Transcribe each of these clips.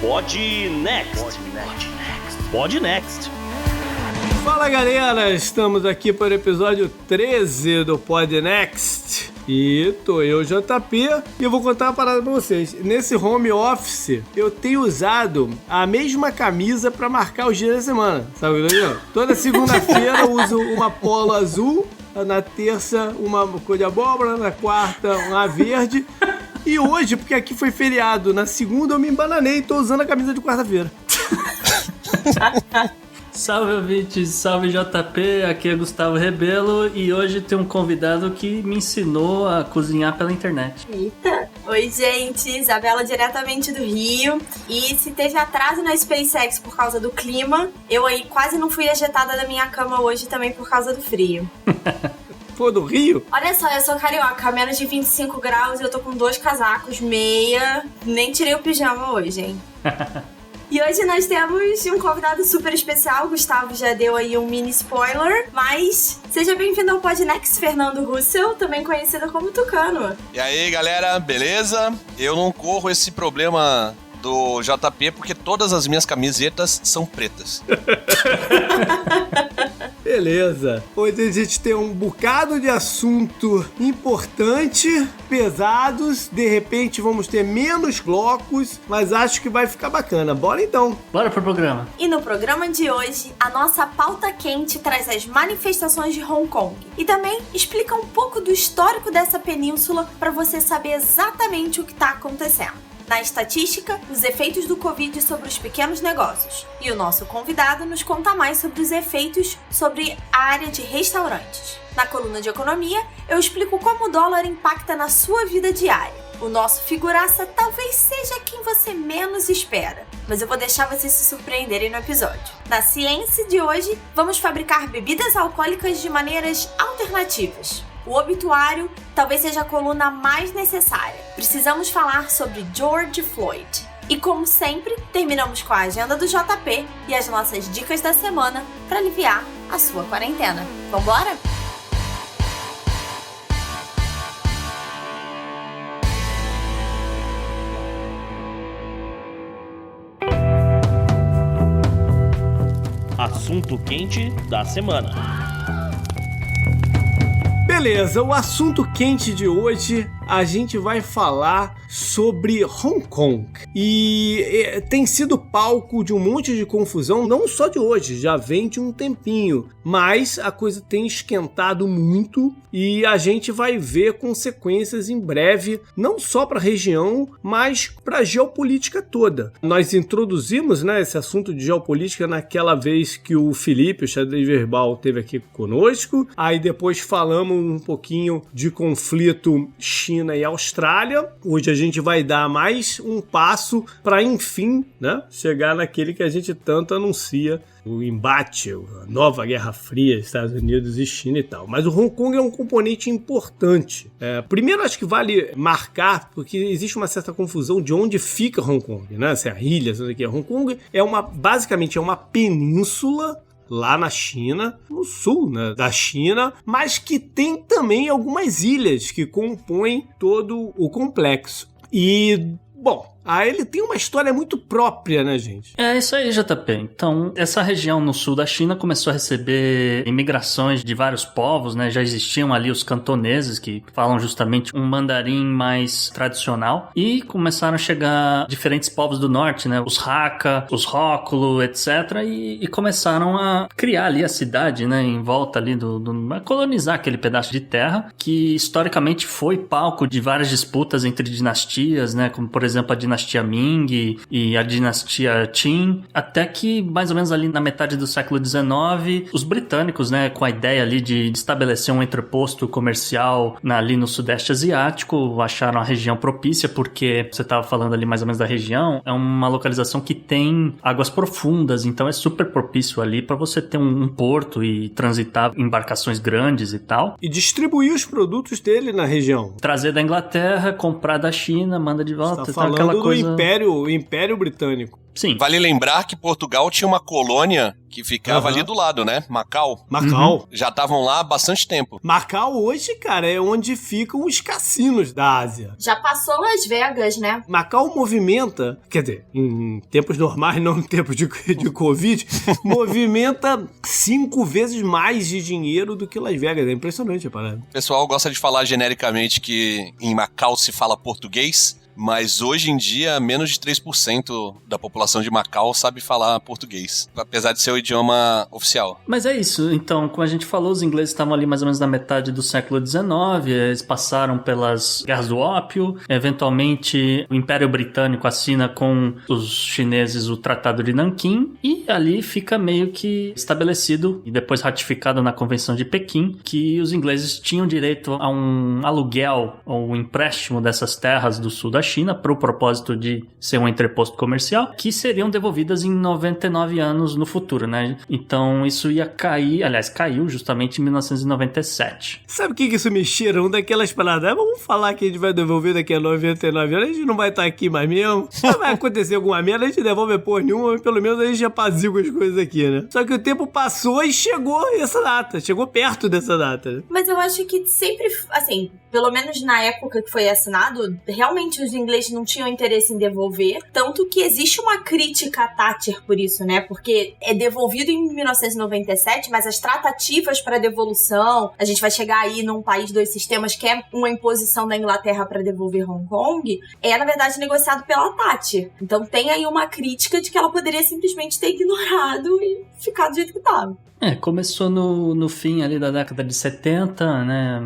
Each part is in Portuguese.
Pod Next. Pod Next. Fala galera, estamos aqui para o episódio 13 do Pod Next. E tô eu, JP, e eu vou contar uma parada pra vocês. Nesse home office, eu tenho usado a mesma camisa pra marcar os dias da semana. Sabe o que eu digo? Toda segunda-feira eu uso uma polo azul, na terça uma cor de abóbora, na quarta uma verde. E hoje, porque aqui foi feriado, na segunda eu me embananei e tô usando a camisa de quarta-feira. Salve ouvintes, salve JP, aqui é Gustavo Rebelo e hoje tem um convidado que me ensinou a cozinhar pela internet. Eita! Oi gente, Isabela diretamente do Rio. E se teve atraso na SpaceX por causa do clima, eu aí quase não fui ejetada da minha cama hoje também por causa do frio. Pô, do Rio? Olha só, eu sou carioca, menos de 25 graus e eu tô com 2 casacos, meia, nem tirei o pijama hoje, hein? E hoje nós temos um convidado super especial, o Gustavo já deu aí um mini spoiler, mas seja bem-vindo ao Podnext, Fernando Russell, também conhecido como Tucano. E aí, galera, beleza? Eu não corro esse problema do JP porque todas as minhas camisetas são pretas. Beleza. Hoje a gente tem um bocado de assunto importante, pesados. De repente vamos ter menos blocos, mas acho que vai ficar bacana. Bora então. Bora pro programa. E no programa de hoje, a nossa pauta quente traz as manifestações de Hong Kong. E também explica um pouco do histórico dessa península para você saber exatamente o que está acontecendo. Na estatística, os efeitos do Covid sobre os pequenos negócios. E o nosso convidado nos conta mais sobre os efeitos sobre a área de restaurantes. Na coluna de economia, eu explico como o dólar impacta na sua vida diária. O nosso figuraça talvez seja quem você menos espera, mas eu vou deixar vocês se surpreenderem no episódio. Na ciência de hoje, vamos fabricar bebidas alcoólicas de maneiras alternativas. O obituário talvez seja a coluna mais necessária. Precisamos falar sobre George Floyd. E como sempre, terminamos com a agenda do JP e as nossas dicas da semana para aliviar a sua quarentena. Vambora? Assunto quente da semana. Beleza, o assunto quente de hoje a gente vai falar sobre Hong Kong. E tem sido palco de um monte de confusão, não só de hoje, já vem de um tempinho. Mas a coisa tem esquentado muito e a gente vai ver consequências em breve, não só para a região, mas para a geopolítica toda. Nós introduzimos, esse assunto de geopolítica naquela vez que o Felipe, o xadrez verbal, esteve aqui conosco. Aí depois falamos um pouquinho de conflito China e Austrália. Hoje a gente vai dar mais um passo para, enfim, chegar naquele que a gente tanto anuncia, o embate, a nova Guerra Fria, Estados Unidos e China e tal. Mas o Hong Kong é um componente importante. Primeiro, acho que vale marcar, porque existe uma certa confusão de onde fica Hong Kong, se é a ilha, se é o que é. Hong Kong basicamente é uma península lá na China, no sul da China, mas que tem também algumas ilhas que compõem todo o complexo. E, bom, ele tem uma história muito própria, gente? É isso aí, JP. Então, essa região no sul da China começou a receber imigrações de vários povos, Já existiam ali os cantoneses, que falam justamente um mandarim mais tradicional. E começaram a chegar diferentes povos do norte, Os Hakka, os Róculo, etc. E começaram a criar ali a cidade, em volta ali a colonizar aquele pedaço de terra, que historicamente foi palco de várias disputas entre dinastias, Como, por exemplo, a dinastia Ming e a dinastia Qin, até que mais ou menos ali na metade do século XIX, os britânicos, com a ideia ali de estabelecer um entreposto comercial ali no Sudeste Asiático, acharam a região propícia, porque você estava falando ali mais ou menos da região, é uma localização que tem águas profundas, então é super propício ali para você ter um porto e transitar embarcações grandes e tal. E distribuir os produtos dele na região. Trazer da Inglaterra, comprar da China, manda de volta. Você tá falando coisa... do Império Britânico. Sim. Vale lembrar que Portugal tinha uma colônia que ficava ali do lado, né? Macau. Macau. Já estavam lá há bastante tempo. Macau hoje, cara, é onde ficam os cassinos da Ásia. Já passou Las Vegas, né? Macau movimenta, quer dizer, em tempos normais, não em tempos de Covid, movimenta 5 vezes mais de dinheiro do que Las Vegas. É impressionante a parada. O pessoal gosta de falar genericamente que em Macau se fala português, mas hoje em dia menos de 3% da população de Macau sabe falar português, apesar de ser o idioma oficial. Mas é isso, então, como a gente falou, os ingleses estavam ali mais ou menos na metade do século XIX, eles passaram pelas guerras do ópio, eventualmente o Império Britânico assina com os chineses o Tratado de Nanquim, e ali fica meio que estabelecido, e depois ratificado na Convenção de Pequim, que os ingleses tinham direito a um aluguel ou um empréstimo dessas terras do sul da China para o propósito de ser um entreposto comercial, que seriam devolvidas em 99 anos no futuro, né? Então isso ia cair, aliás, caiu justamente em 1997. Sabe o que isso me cheira? Um daquelas paradas, vamos falar que a gente vai devolver daqui a 99 anos, a gente não vai estar aqui mais mesmo. Vai acontecer alguma merda, a gente devolve porra nenhuma, mas pelo menos a gente apazigua as coisas aqui, né? Só que o tempo passou e chegou essa data, chegou perto dessa data. Mas eu acho que sempre, assim, pelo menos na época que foi assinado, realmente os ingleses não tinham interesse em devolver, tanto que existe uma crítica a Thatcher por isso, né? Porque é devolvido em 1997, mas as tratativas para devolução, a gente vai chegar aí num país dois sistemas que é uma imposição da Inglaterra para devolver Hong Kong, é na verdade negociado pela Thatcher. Então tem aí uma crítica de que ela poderia simplesmente ter ignorado e ficar do jeito que estava. Começou no fim ali da década de 70, né,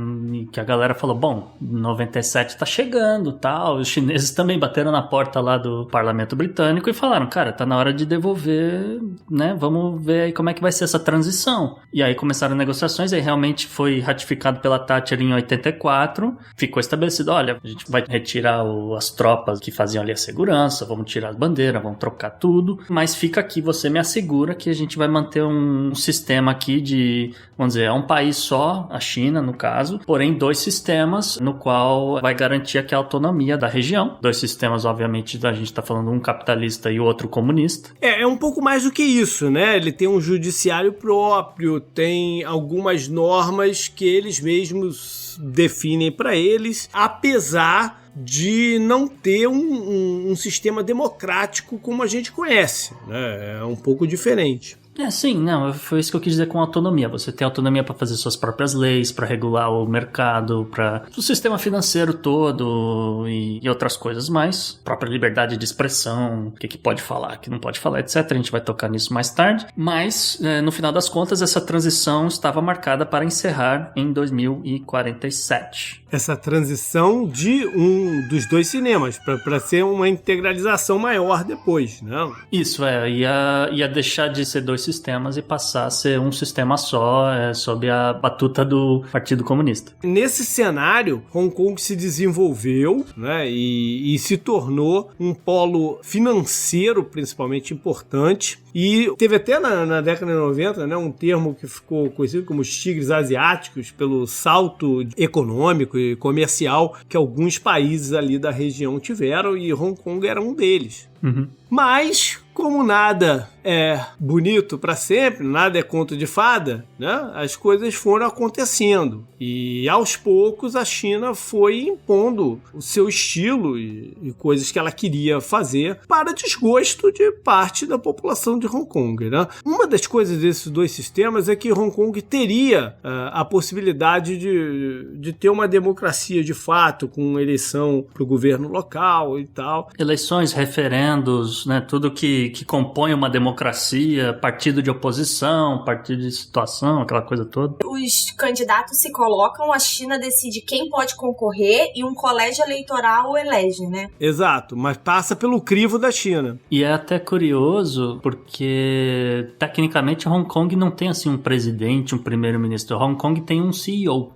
que a galera falou, bom, 97 tá chegando, tal, os chineses também bateram na porta lá do parlamento britânico e falaram, cara, tá na hora de devolver, né, vamos ver aí como é que vai ser essa transição. E aí começaram negociações, aí realmente foi ratificado pela Thatcher em 84, ficou estabelecido, olha, a gente vai retirar as tropas que faziam ali a segurança, vamos tirar as bandeiras, vamos trocar tudo, mas fica aqui, você me assegura que a gente vai manter um sistema aqui de, vamos dizer, é um país só, a China no caso, porém 2 sistemas no qual vai garantir aqui a autonomia da região. 2 sistemas, obviamente, a gente tá falando um capitalista e o outro comunista. É um pouco mais do que isso, né? Ele tem um judiciário próprio, tem algumas normas que eles mesmos definem para eles, apesar de não ter um sistema democrático como a gente conhece, né? É um pouco diferente. Sim, não, foi isso que eu quis dizer com autonomia. Você tem autonomia para fazer suas próprias leis, para regular o mercado, para o sistema financeiro todo e outras coisas mais. Própria liberdade de expressão, o que pode falar, o que não pode falar, etc. A gente vai tocar nisso mais tarde. Mas, no final das contas, essa transição estava marcada para encerrar em 2047. Essa transição de um dos 2 cinemas, para ser uma integralização maior depois, né? Isso, ia deixar de ser 2 sistemas e passar a ser um sistema só, sob a batuta do Partido Comunista. Nesse cenário, Hong Kong se desenvolveu, né, e se tornou um polo financeiro principalmente importante. E teve até na década de 90, né, um termo que ficou conhecido como os tigres asiáticos, pelo salto econômico e comercial que alguns países ali da região tiveram, e Hong Kong era um deles. Uhum. Mas, como nada é bonito para sempre, nada é conto de fada, né? As coisas foram acontecendo. E aos poucos a China foi impondo o seu estilo e coisas que ela queria fazer para desgosto de parte da população de Hong Kong, né? Uma das coisas desses 2 sistemas é que Hong Kong teria a possibilidade de ter uma democracia de fato, com eleição para o governo local e tal. Eleições, referendos, né? Tudo que compõe uma democracia, partido de oposição, partido de situação, aquela coisa toda. Os candidatos se colocam, a China decide quem pode concorrer e um colégio eleitoral elege, né? Exato, mas passa pelo crivo da China. E é até curioso, porque tecnicamente Hong Kong não tem assim um presidente, um primeiro-ministro. Hong Kong tem um CEO.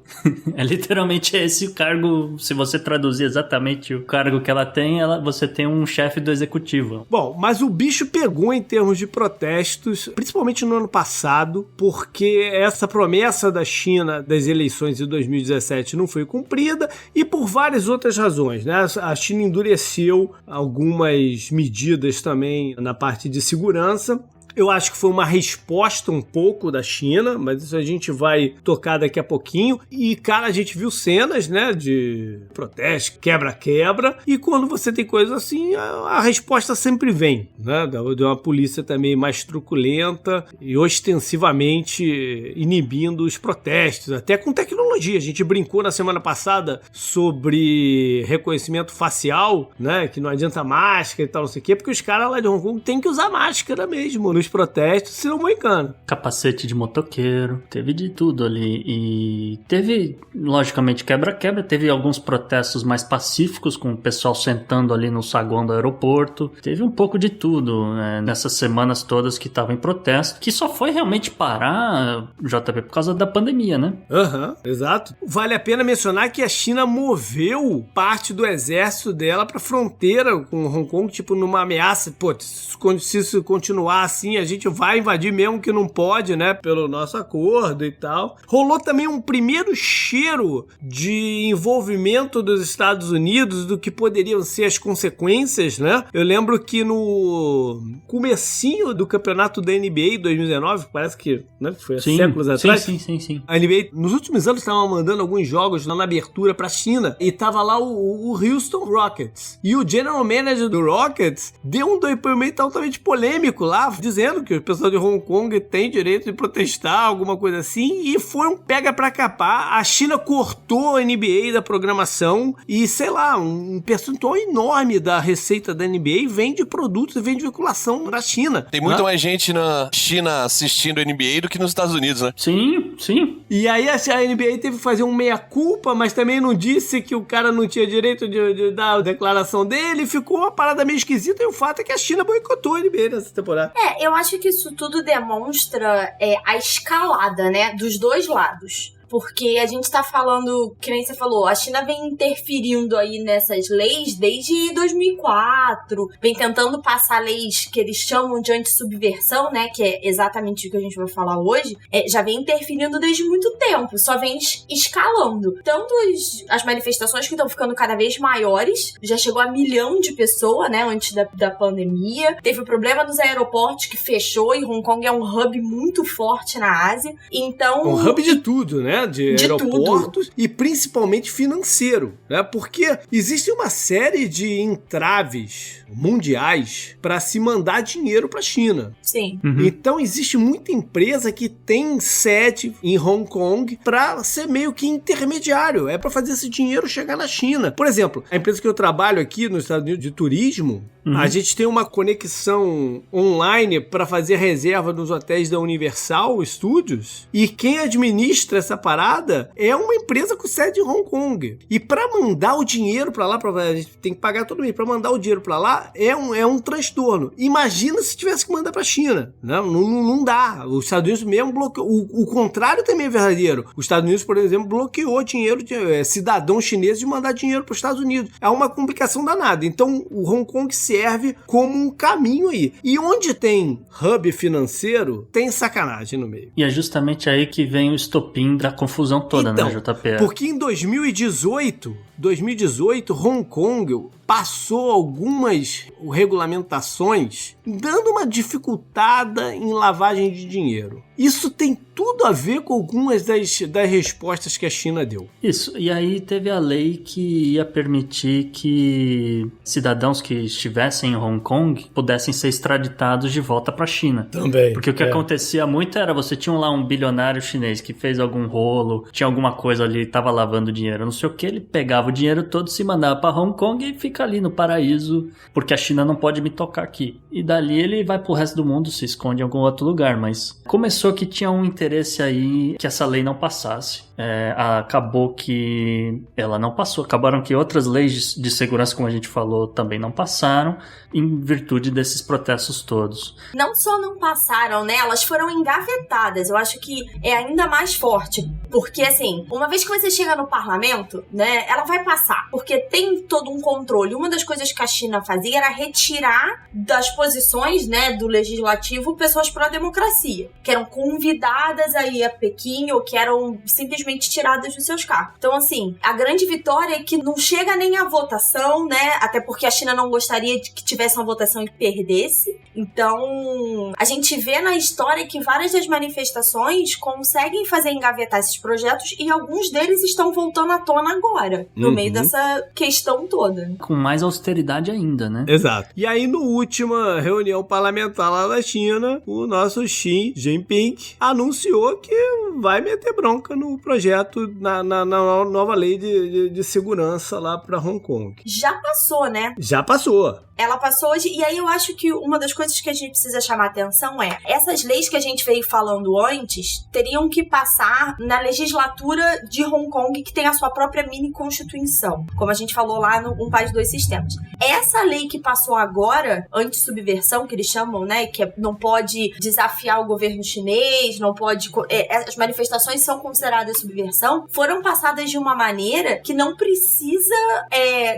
É literalmente esse o cargo, se você traduzir exatamente o cargo que ela tem, você tem um chefe do executivo. Bom, mas o bicho pegou em termos de de protestos, principalmente no ano passado, porque essa promessa da China das eleições de 2017 não foi cumprida e por várias outras razões, né? A China endureceu algumas medidas também na parte de segurança. Eu acho que foi uma resposta um pouco da China, mas isso a gente vai tocar daqui a pouquinho. E, cara, a gente viu cenas, né, de protesto, quebra-quebra. E quando você tem coisas assim, a resposta sempre vem, né? De uma polícia também mais truculenta e ostensivamente inibindo os protestos, até com tecnologia. A gente brincou na semana passada sobre reconhecimento facial, né, que não adianta máscara e tal, não sei o quê, porque os caras lá de Hong Kong têm que usar máscara mesmo nos protestos, se não moicano. Capacete de motoqueiro, teve de tudo ali. E teve, logicamente, quebra-quebra, teve alguns protestos mais pacíficos, com o pessoal sentando ali no saguão do aeroporto. Teve um pouco de tudo, né, nessas semanas todas que estavam em protesto, que só foi realmente parar, JP, por causa da pandemia, né? Exato. Vale a pena mencionar que a China moveu parte do exército dela pra fronteira com Hong Kong, tipo numa ameaça, pô, se isso continuar assim, a gente vai invadir mesmo que não pode, né, pelo nosso acordo e tal. Rolou também um primeiro cheiro de envolvimento dos Estados Unidos do que poderiam ser as consequências, né? Eu lembro que no comecinho do campeonato da NBA 2019, parece que, né, foi há séculos atrás. Sim. A NBA, nos últimos anos, estava mandando alguns jogos lá na abertura pra China e tava lá o Houston Rockets. E o general manager do Rockets deu um depoimento altamente polêmico lá, dizendo que o pessoal de Hong Kong tem direito de protestar, alguma coisa assim, e foi um pega pra capar. A China cortou a NBA da programação e, sei lá, um percentual enorme da receita da NBA vem de produtos e vem de veiculação na China. Tem muito mais gente na China assistindo a NBA do que nos Estados Unidos, né? Sim. E aí a NBA teve que fazer um meia-culpa, mas também não disse que o cara não tinha direito de dar a declaração dele, ficou uma parada meio esquisita, e o fato é que a China boicotou a NBA nessa temporada. Eu acho que isso tudo demonstra a escalada, né, dos dois lados. Porque a gente tá falando, que nem você falou, a China vem interferindo aí nessas leis desde 2004, vem tentando passar leis que eles chamam de antissubversão, né, que é exatamente o que a gente vai falar hoje, já vem interferindo desde muito tempo, só vem escalando. Tanto as manifestações que estão ficando cada vez maiores, já chegou a 1 milhão de pessoas, né, antes da pandemia, teve o problema dos aeroportos que fechou, e Hong Kong é um hub muito forte na Ásia, então... Um hub de tudo, né? De aeroportos tudo. E principalmente financeiro, né? Porque existe uma série de entraves mundiais para se mandar dinheiro para a China. Sim. Então existe muita empresa que tem sede em Hong Kong para ser meio que intermediário, para fazer esse dinheiro chegar na China. Por exemplo, a empresa que eu trabalho aqui nos Estados Unidos de turismo, a gente tem uma conexão online para fazer reserva nos hotéis da Universal Studios, e quem administra essa parada é uma empresa com sede em Hong Kong. E para mandar o dinheiro para lá, a gente tem que pagar todo mês, para mandar o dinheiro para lá é um transtorno. Imagina se tivesse que mandar para a China. Não dá. Os Estados Unidos mesmo bloqueou. O contrário também é verdadeiro. Os Estados Unidos, por exemplo, bloqueou dinheiro de cidadãos chineses de mandar dinheiro para os Estados Unidos. É uma complicação danada. Então o Hong Kong serve como um caminho aí. E onde tem hub financeiro, tem sacanagem no meio. E é justamente aí que vem o estopim da confusão toda, então, né, JP? Porque em 2018, Hong Kong passou algumas regulamentações dando uma dificultada em lavagem de dinheiro. Isso tem tudo a ver com algumas das respostas que a China deu. Isso, e aí teve a lei que ia permitir que cidadãos que estivessem em Hong Kong pudessem ser extraditados de volta para a China. Também. Porque o que acontecia muito era, você tinha lá um bilionário chinês que fez algum rolo, tinha alguma coisa ali, tava lavando dinheiro, não sei o que, ele pegava o dinheiro todo, se mandava para Hong Kong e fica ali no paraíso, porque a China não pode me tocar aqui. E dali ele vai pro resto do mundo, se esconde em algum outro lugar, mas começou que tinha um interesse aí que essa lei não passasse. acabou que ela não passou. Acabaram que outras leis de segurança, como a gente falou, também não passaram, em virtude desses protestos todos. Não só não passaram, né? Elas foram engavetadas. Eu acho que é ainda mais forte. Porque, assim, uma vez que você chega no parlamento, né, ela vai passar. Porque tem todo um controle. Uma das coisas que a China fazia era retirar das posições, né, do legislativo pessoas pró-democracia, que eram convidadas a ir a Pequim ou que eram simplesmente tiradas dos seus cargos. Então, assim, a grande vitória é que não chega nem à votação, né, até porque a China não gostaria de que tivesse uma votação e perdesse. Então, a gente vê na história que várias das manifestações conseguem fazer engavetar esses projetos e alguns deles estão voltando à tona agora, no meio dessa questão toda. Com mais austeridade ainda, né? Exato. E aí, no última reunião parlamentar lá da China, o nosso Xi Jinping anunciou que vai meter bronca no projeto, na nova lei de segurança lá para Hong Kong. Já passou, né? Já passou. Ela passou hoje, e aí eu acho que uma das coisas que a gente precisa chamar atenção é, essas leis que a gente veio falando antes, teriam que passar na legislatura de Hong Kong, que tem a sua própria mini-constituição, como a gente falou lá no Um País, Dois Sistemas. Essa lei que passou agora, anti-subversão, que eles chamam, né, que não pode desafiar o governo chinês, não pode... as manifestações são consideradas subversão, foram passadas de uma maneira que não precisa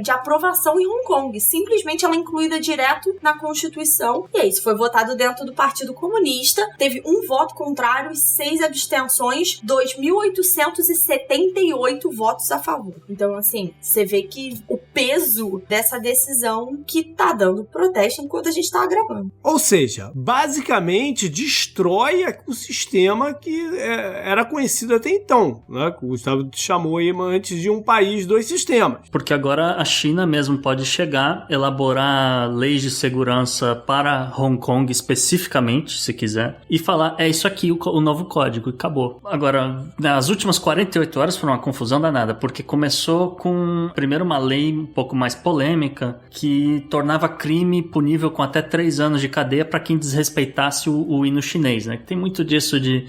de aprovação em Hong Kong, simplesmente ela é incluída direto na Constituição. E é isso, foi votado dentro do Partido Comunista, teve um voto contrário e 6 abstenções, 2.878 votos a favor. Então, assim, você vê que o peso dessa decisão que tá dando protesto enquanto a gente tá gravando. Ou seja, basicamente destrói o sistema que era conhecido até então, né? Que o Gustavo chamou aí antes de um país, dois sistemas. Porque agora a China mesmo pode chegar, elaborar leis de segurança para Hong Kong especificamente, se quiser, e falar, é isso aqui o novo código, e acabou. Agora, nas últimas 48 horas foi uma confusão danada, porque começou com, primeiro, uma lei um pouco mais polêmica, que tornava crime punível com até 3 anos de cadeia para quem desrespeitasse o hino chinês, né? Tem muito disso de...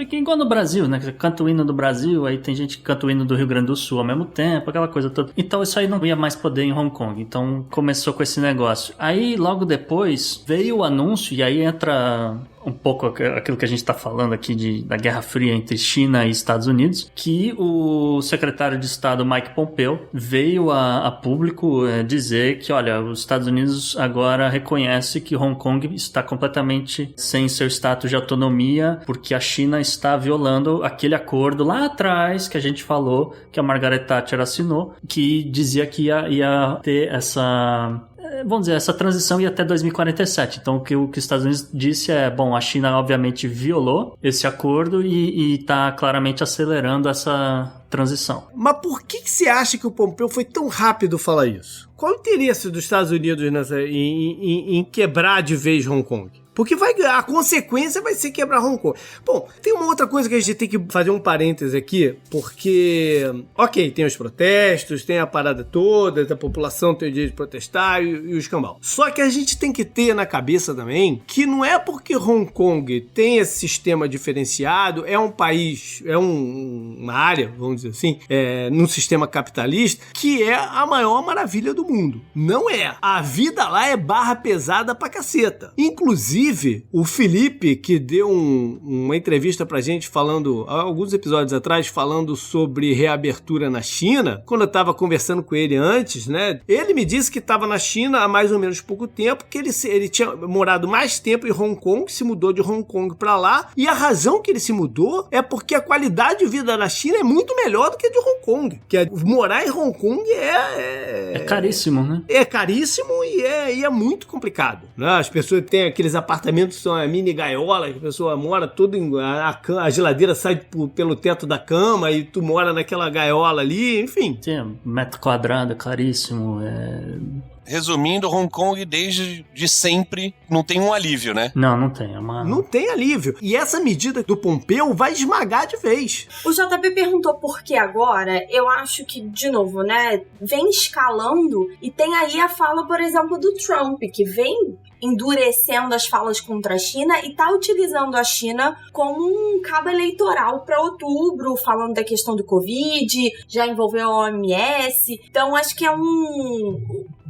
igual no Brasil, né? Canta o hino do Brasil, aí tem gente que canta o hino do Rio Grande do Sul ao mesmo tempo, aquela coisa toda. Então isso aí não ia mais poder em Hong Kong. Então começou com esse negócio. Aí logo depois veio o anúncio, e aí entra um pouco aquilo que a gente está falando aqui da Guerra Fria entre China e Estados Unidos, que o secretário de Estado Mike Pompeo veio a público dizer que, olha, os Estados Unidos agora reconhece que Hong Kong está completamente sem seu status de autonomia, porque a China está violando aquele acordo lá atrás que a gente falou, que a Margaret Thatcher assinou, que dizia que ia ter vamos dizer, essa transição ia até 2047. Então, o que os Estados Unidos disse é, bom, a China obviamente violou esse acordo e está claramente acelerando essa transição. Mas por que você acha que o Pompeu foi tão rápido falar isso? Qual o interesse dos Estados Unidos em quebrar de vez Hong Kong? Porque a consequência vai ser quebrar Hong Kong. Bom, tem uma outra coisa que a gente tem que fazer um parêntese aqui, porque, ok, tem os protestos, tem a parada toda, a população tem o direito de protestar e o escambau. Só que a gente tem que ter na cabeça também que não é porque Hong Kong tem esse sistema diferenciado, é um país, uma área, vamos dizer assim, num sistema capitalista, que é a maior maravilha do mundo. Não é. A vida lá é barra pesada pra caceta. Inclusive, o Felipe, que deu uma entrevista pra gente falando, alguns episódios atrás, falando sobre reabertura na China, quando eu tava conversando com ele antes, né, ele me disse que tava na China há mais ou menos pouco tempo, que ele tinha morado mais tempo em Hong Kong, se mudou de Hong Kong pra lá, e a razão que ele se mudou é porque a qualidade de vida na China é muito melhor do que a de Hong Kong, que morar em Hong Kong é caríssimo, né? É caríssimo e é muito complicado, né? As pessoas têm aqueles apartamentos são a mini gaiola, que a pessoa mora tudo a geladeira sai pelo teto da cama e tu mora naquela gaiola ali, enfim. Sim, metro quadrado, caríssimo, resumindo, Hong Kong desde de sempre não tem um alívio, né? Não tem. Não tem alívio. E essa medida do Pompeu vai esmagar de vez. O JP perguntou por que agora. Eu acho que, de novo, né, vem escalando e tem aí a fala, por exemplo, do Trump, que vem endurecendo as falas contra a China e tá utilizando a China como um cabo eleitoral para outubro, falando da questão do Covid, já envolveu a OMS. Então, acho que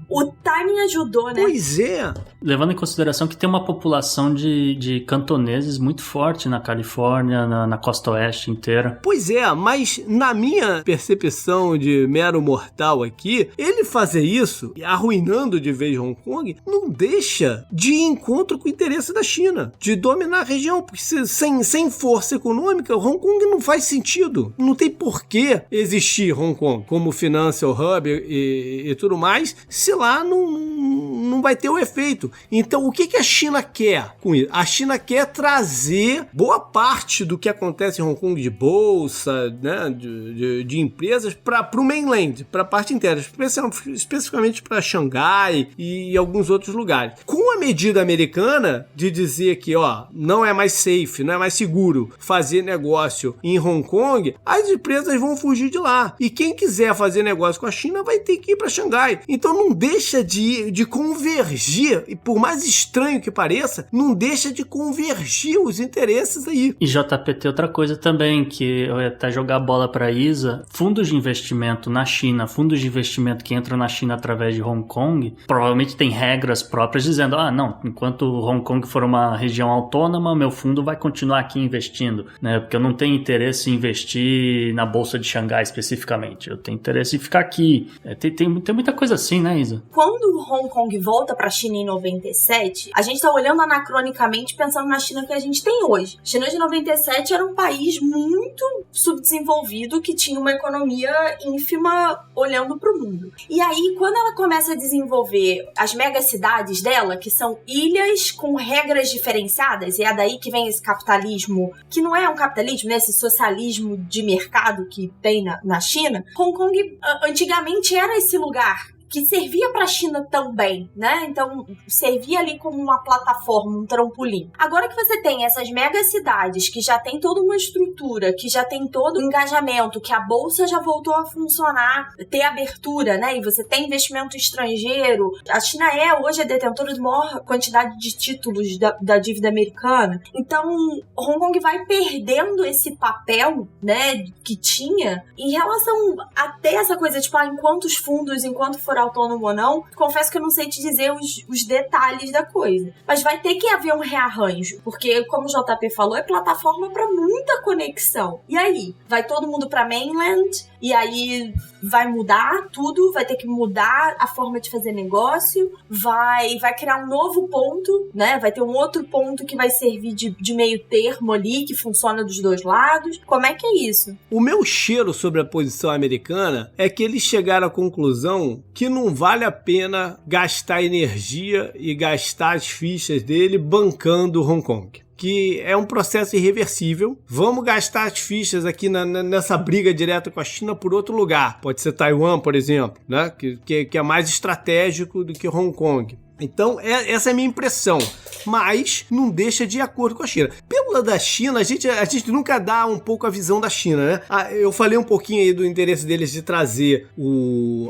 o timing ajudou, né? Pois é. Levando em consideração que tem uma população de cantoneses muito forte na Califórnia, na costa oeste inteira. Pois é, mas na minha percepção de mero mortal aqui, ele fazer isso, arruinando de vez Hong Kong, não deixa de ir em encontro com o interesse da China, de dominar a região, porque sem força econômica, Hong Kong não faz sentido. Não tem porquê existir Hong Kong como financial hub e tudo mais, se lá não vai ter o efeito. Então, o que a China quer com isso? A China quer trazer boa parte do que acontece em Hong Kong de bolsa, né, de empresas para o mainland, para a parte inteira, especificamente para Xangai e alguns outros lugares. Com a medida americana de dizer que, não é mais safe, não é mais seguro fazer negócio em Hong Kong, as empresas vão fugir de lá. E quem quiser fazer negócio com a China vai ter que ir para Xangai. Então, não deixa de convergir, e por mais estranho que pareça, não deixa de convergir os interesses aí. E JP, tem outra coisa também, que eu ia até jogar a bola para a Isa, fundos de investimento na China, fundos de investimento que entram na China através de Hong Kong, provavelmente tem regras próprias dizendo, não, enquanto Hong Kong for uma região autônoma, meu fundo vai continuar aqui investindo, né? Porque eu não tenho interesse em investir na Bolsa de Xangai especificamente, eu tenho interesse em ficar aqui. Tem muita coisa assim, né, Isa? Quando Hong Kong volta para a China em 97, a gente está olhando anacronicamente pensando na China que a gente tem hoje. A China de 97 era um país muito subdesenvolvido que tinha uma economia ínfima olhando para o mundo. E aí, quando ela começa a desenvolver as megacidades dela, que são ilhas com regras diferenciadas, e é daí que vem esse capitalismo, que não é um capitalismo, né? Esse socialismo de mercado que tem na China, Hong Kong antigamente era esse lugar que servia para a China também, né? Então, servia ali como uma plataforma, um trampolim. Agora que você tem essas megacidades que já tem toda uma estrutura, que já tem todo o engajamento, que a bolsa já voltou a funcionar, ter abertura, né? E você tem investimento estrangeiro. A China hoje a detentora de maior quantidade de títulos da dívida americana. Então, Hong Kong vai perdendo esse papel, né, que tinha em relação a ter essa coisa, tipo, enquanto os fundos, enquanto for autônomo ou não, confesso que eu não sei te dizer os detalhes da coisa. Mas vai ter que haver um rearranjo, porque, como o JP falou, é plataforma para muita conexão. E aí? Vai todo mundo para mainland? E aí vai mudar tudo? Vai ter que mudar a forma de fazer negócio? Vai criar um novo ponto, né? Vai ter um outro ponto que vai servir de meio termo ali, que funciona dos dois lados? Como é que é isso? O meu cheiro sobre a posição americana é que eles chegaram à conclusão que não vale a pena gastar energia e gastar as fichas dele bancando Hong Kong. Que é um processo irreversível. Vamos gastar as fichas aqui nessa briga direta com a China por outro lugar. Pode ser Taiwan, por exemplo, né? que é mais estratégico do que Hong Kong. Então, essa é a minha impressão. Mas não deixa de acordo com a China. Pelo lado da China, a gente nunca dá um pouco a visão da China, né? Eu falei um pouquinho aí do interesse deles de trazer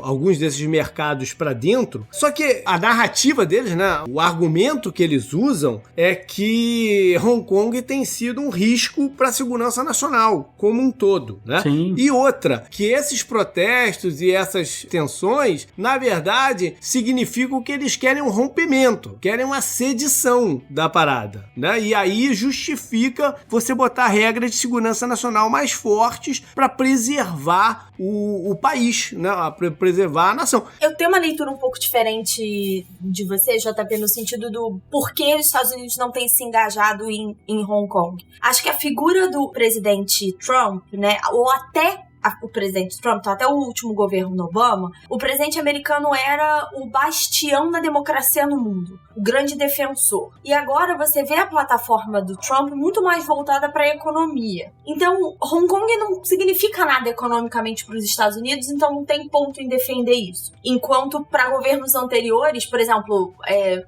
alguns desses mercados para dentro. Só que a narrativa deles, né? O argumento que eles usam é que Hong Kong tem sido um risco para a segurança nacional como um todo, né? Sim. E outra, que esses protestos e essas tensões, na verdade, significam que eles querem um rompimento, querem uma sedição da parada, né? E aí justifica você botar regras de segurança nacional mais fortes para preservar o país, né? Para preservar a nação. Eu tenho uma leitura um pouco diferente de você, JP, no sentido do porquê os Estados Unidos não têm se engajado em Hong Kong. Acho que a figura do presidente Trump, né, ou até o presidente Trump, então até o último governo Obama, o presidente americano era o bastião da democracia no mundo, o grande defensor. E agora você vê a plataforma do Trump muito mais voltada para a economia. Então, Hong Kong não significa nada economicamente para os Estados Unidos, então não tem ponto em defender isso. Enquanto para governos anteriores, por exemplo,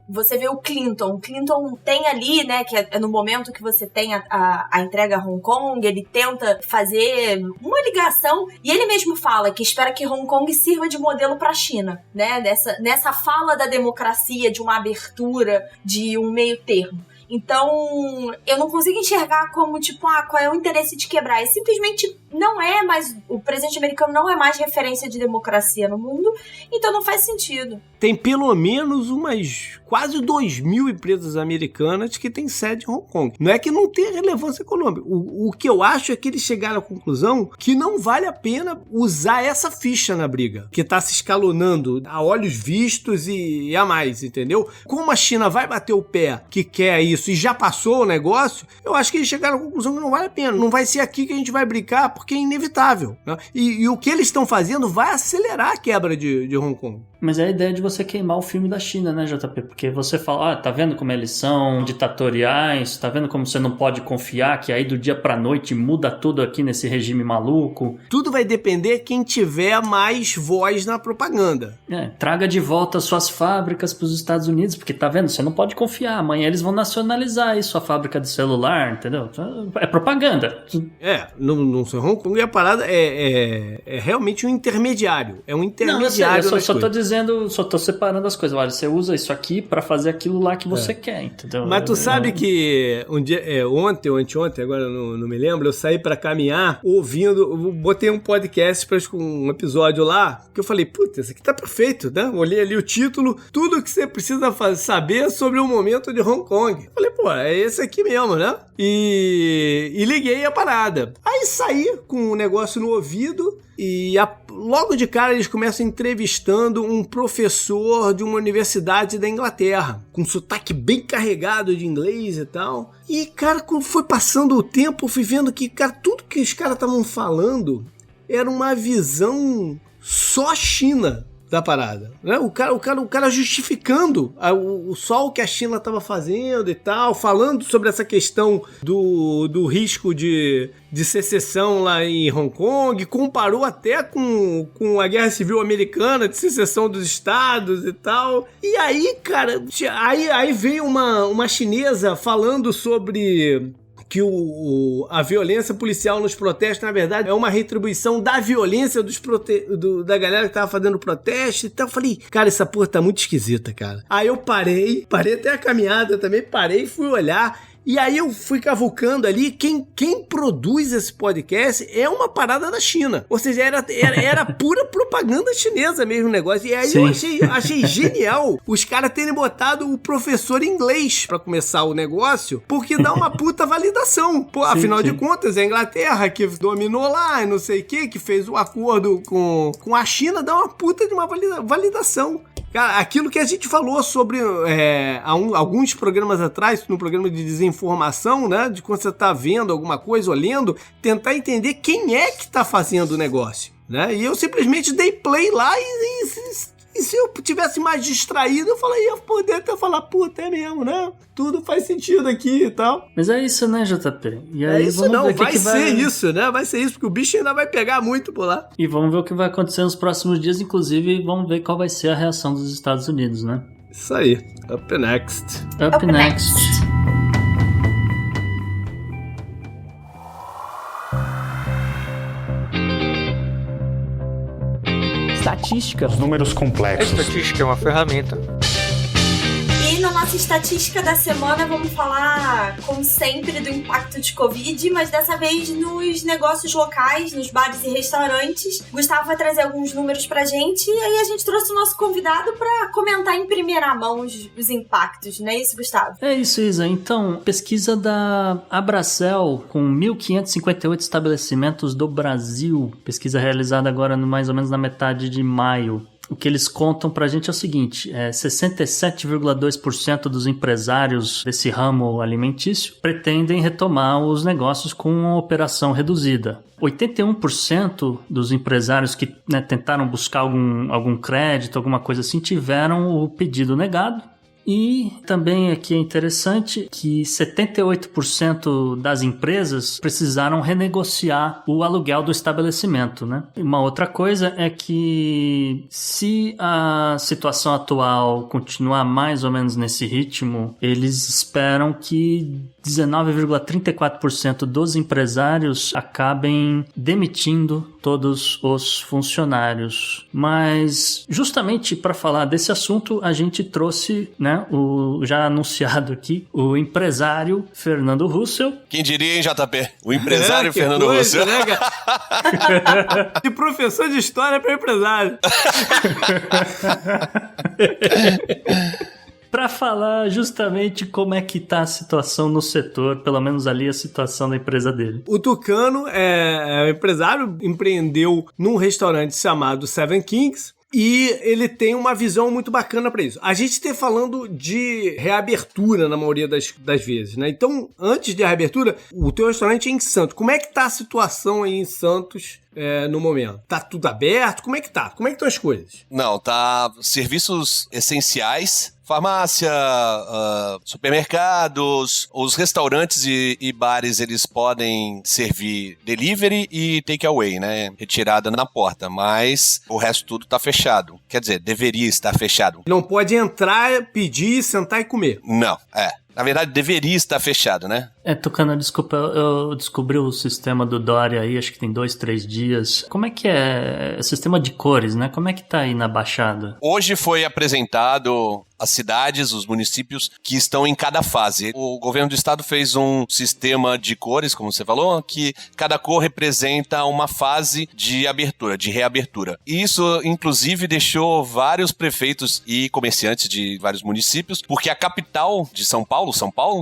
você vê o Clinton. O Clinton tem ali, né, que é no momento que você tem a entrega a Hong Kong, ele tenta fazer uma ligação, e ele mesmo fala que espera que Hong Kong sirva de modelo para a China, né, nessa fala da democracia, de uma abertura, de um meio termo. Então, eu não consigo enxergar como, tipo, qual é o interesse de quebrar. É simplesmente não é mais... O presidente americano não é mais referência de democracia no mundo, então não faz sentido. Tem pelo menos umas quase 2.000 empresas americanas que têm sede em Hong Kong. Não é que não tenha relevância econômica. O que eu acho é que eles chegaram à conclusão que não vale a pena usar essa ficha na briga, que está se escalonando a olhos vistos e a mais, entendeu? Como a China vai bater o pé que quer isso e já passou o negócio, eu acho que eles chegaram à conclusão que não vale a pena. Não vai ser aqui que a gente vai brincar, porque é inevitável, né? E o que eles estão fazendo vai acelerar a quebra de Hong Kong. Mas é a ideia de você queimar o filme da China, né, JP? Porque você fala, tá vendo como eles são ditatoriais, tá vendo como você não pode confiar, que aí do dia pra noite muda tudo aqui nesse regime maluco. Tudo vai depender quem tiver mais voz na propaganda. Traga de volta suas fábricas pros Estados Unidos, porque tá vendo, você não pode confiar, amanhã eles vão nacionalizar aí sua fábrica de celular, entendeu? É propaganda. Não sei, Hong Kong a parada é realmente um intermediário. É um intermediário. Não, eu só tô dizendo, só tô separando as coisas. Olha, você usa isso aqui pra fazer aquilo lá que você quer, entendeu? Mas tu sabe que um dia, ontem ou anteontem, agora não me lembro, eu saí pra caminhar ouvindo, botei um podcast pra um episódio lá, que eu falei, puta, esse aqui tá perfeito, né? Olhei ali o título, tudo que você precisa saber sobre o momento de Hong Kong. Eu falei, pô, é esse aqui mesmo, né? E liguei a parada. Aí saí com um negócio no ouvido e logo de cara eles começam entrevistando um professor de uma universidade da Inglaterra, com sotaque bem carregado de inglês e tal. E, cara, quando foi passando o tempo, eu fui vendo que, cara, tudo que os caras estavam falando era uma visão só China da parada, né? O cara justificando só o que a China estava fazendo e tal, falando sobre essa questão do risco de secessão lá em Hong Kong, comparou até com a Guerra Civil Americana, de secessão dos estados e tal. E aí, cara, aí veio uma chinesa falando sobre que a violência policial nos protestos, na verdade, é uma retribuição da violência da galera que tava fazendo protesto. Então eu falei, cara, essa porra tá muito esquisita, cara. Aí eu parei até a caminhada também, parei e fui olhar. E aí eu fui cavucando ali, quem produz esse podcast é uma parada da China. Ou seja, era pura propaganda chinesa mesmo o negócio. E aí eu achei genial os caras terem botado o professor inglês pra começar o negócio, porque dá uma puta validação. Pô, afinal de contas, é a Inglaterra que dominou lá e não sei o que fez o acordo com a China, dá uma puta de uma validação. Cara, aquilo que a gente falou sobre alguns programas atrás, no programa de desinformação, né? De quando você tá vendo alguma coisa ou lendo, tentar entender quem é que tá fazendo o negócio, né? E eu simplesmente dei play lá e se eu tivesse mais distraído, eu ia poder até falar, puta, é mesmo, né? Tudo faz sentido aqui e tal. Mas é isso, né, JP? E aí, é isso não, vai ser isso, né? Vai ser isso, porque o bicho ainda vai pegar muito por lá. E vamos ver o que vai acontecer nos próximos dias, inclusive vamos ver qual vai ser a reação dos Estados Unidos, né? Isso aí. Up next. Up next. Estatística. Os números complexos. A estatística é uma ferramenta. E na nossa estatística da semana vamos falar, como sempre, do impacto de Covid, mas dessa vez nos negócios locais, nos bares e restaurantes. Gustavo vai trazer alguns números pra gente e aí a gente trouxe o nosso convidado pra comentar em primeira mão os impactos, não é isso, Gustavo? É isso, Isa. Então, pesquisa da Abracel com 1.558 estabelecimentos do Brasil, pesquisa realizada agora mais ou menos na metade de maio. o que eles contam pra gente é o seguinte, 67,2% dos empresários desse ramo alimentício pretendem retomar os negócios com uma operação reduzida. 81% dos empresários que tentaram buscar algum crédito, alguma coisa assim, tiveram o pedido negado. E também aqui é interessante que 78% das empresas precisaram renegociar o aluguel do estabelecimento, né? Uma outra coisa é que se a situação atual continuar mais ou menos nesse ritmo, eles esperam que 19,34% dos empresários acabem demitindo todos os funcionários. Mas justamente para falar desse assunto, a gente trouxe, o já anunciado aqui, o empresário Fernando Russell. Quem diria, hein, JP? O empresário Fernando coisa, Russell. Né, de professor de história para empresário. Para falar justamente como é que tá a situação no setor, pelo menos ali a situação da empresa dele. O Tucano é empresário, empreendeu num restaurante chamado Seven Kings, e ele tem uma visão muito bacana para isso. A gente está falando de reabertura na maioria das vezes, né? Então, antes de reabertura, o teu restaurante é em Santos. Como é que tá a situação aí em Santos no momento? Tá tudo aberto? Como é que tá? Como é que estão as coisas? Não, tá serviços essenciais, farmácia, supermercados, os restaurantes e bares, eles podem servir delivery e takeaway, né? Retirada na porta, mas o resto tudo tá fechado. Quer dizer, deveria estar fechado. Não pode entrar, pedir, sentar e comer. Não, na verdade, deveria estar fechado, né? Tucano, desculpa, eu descobri o sistema do Dória aí, acho que tem 2-3 dias. Como é que é? Sistema de cores, né? Como é que tá aí na Baixada? Hoje foi apresentado as cidades, os municípios que estão em cada fase. O governo do estado fez um sistema de cores, como você falou, que cada cor representa uma fase de abertura, de reabertura. E isso, inclusive, deixou vários prefeitos e comerciantes de vários municípios, porque a capital de São Paulo,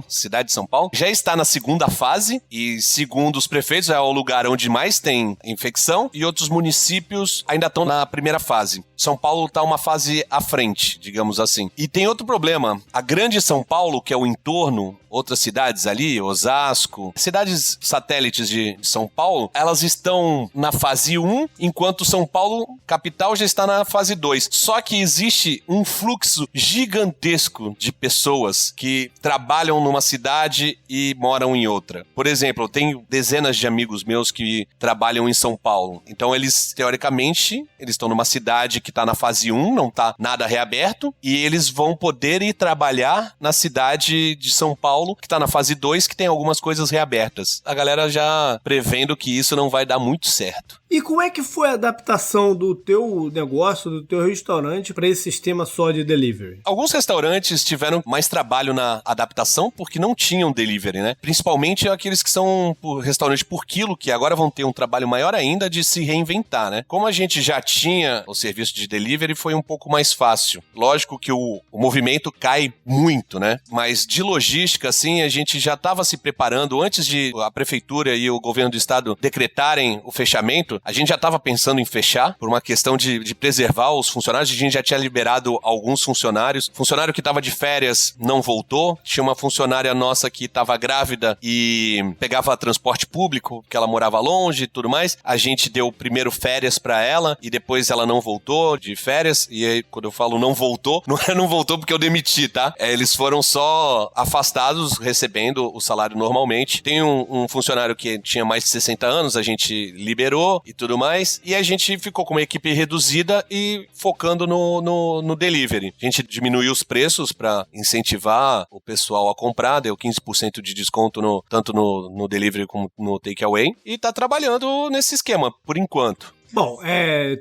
cidade de São Paulo, já está na segunda fase e, segundo os prefeitos, é o lugar onde mais tem infecção e outros municípios ainda estão na primeira fase. São Paulo está uma fase à frente, digamos assim. E tem outro problema. A grande São Paulo, que é o entorno, outras cidades ali, Osasco, cidades satélites de São Paulo, elas estão na fase 1, enquanto São Paulo, capital, já está na fase 2. Só que existe um fluxo gigantesco de pessoas que trabalham numa cidade e moram em outra. Por exemplo, eu tenho dezenas de amigos meus que trabalham em São Paulo. Então eles, teoricamente, eles estão numa cidade que está na fase 1, não está nada reaberto, e eles vão poder ir trabalhar na cidade de São Paulo, que está na fase 2, que tem algumas coisas reabertas. A galera já prevendo que isso não vai dar muito certo. E como é que foi a adaptação do teu negócio, do teu restaurante para esse sistema só de delivery? Alguns restaurantes tiveram mais trabalho na adaptação porque não tinham delivery, né? Principalmente aqueles que são restaurante por quilo, que agora vão ter um trabalho maior ainda de se reinventar, né? Como a gente já tinha o serviço de delivery, foi um pouco mais fácil. Lógico que o movimento cai muito, né? Mas de logística, assim, a gente já estava se preparando antes de a prefeitura e o governo do estado decretarem o fechamento. A gente já estava pensando em fechar por uma questão de preservar os funcionários. A gente já tinha liberado alguns funcionários. Funcionário que estava de férias não voltou. Tinha uma funcionária nossa que estava grávida e pegava transporte público, porque ela morava longe e tudo mais. A gente deu primeiro férias para ela e depois ela não voltou de férias. E aí, quando eu falo não voltou, não voltou porque eu demiti, tá? Eles foram só afastados, recebendo o salário normalmente. Tem um funcionário que tinha mais de 60 anos, a gente liberou e tudo mais, e a gente ficou com uma equipe reduzida e focando no delivery. A gente diminuiu os preços para incentivar o pessoal a comprar, deu 15% de desconto tanto no delivery como no takeaway, e tá trabalhando nesse esquema, por enquanto. Bom,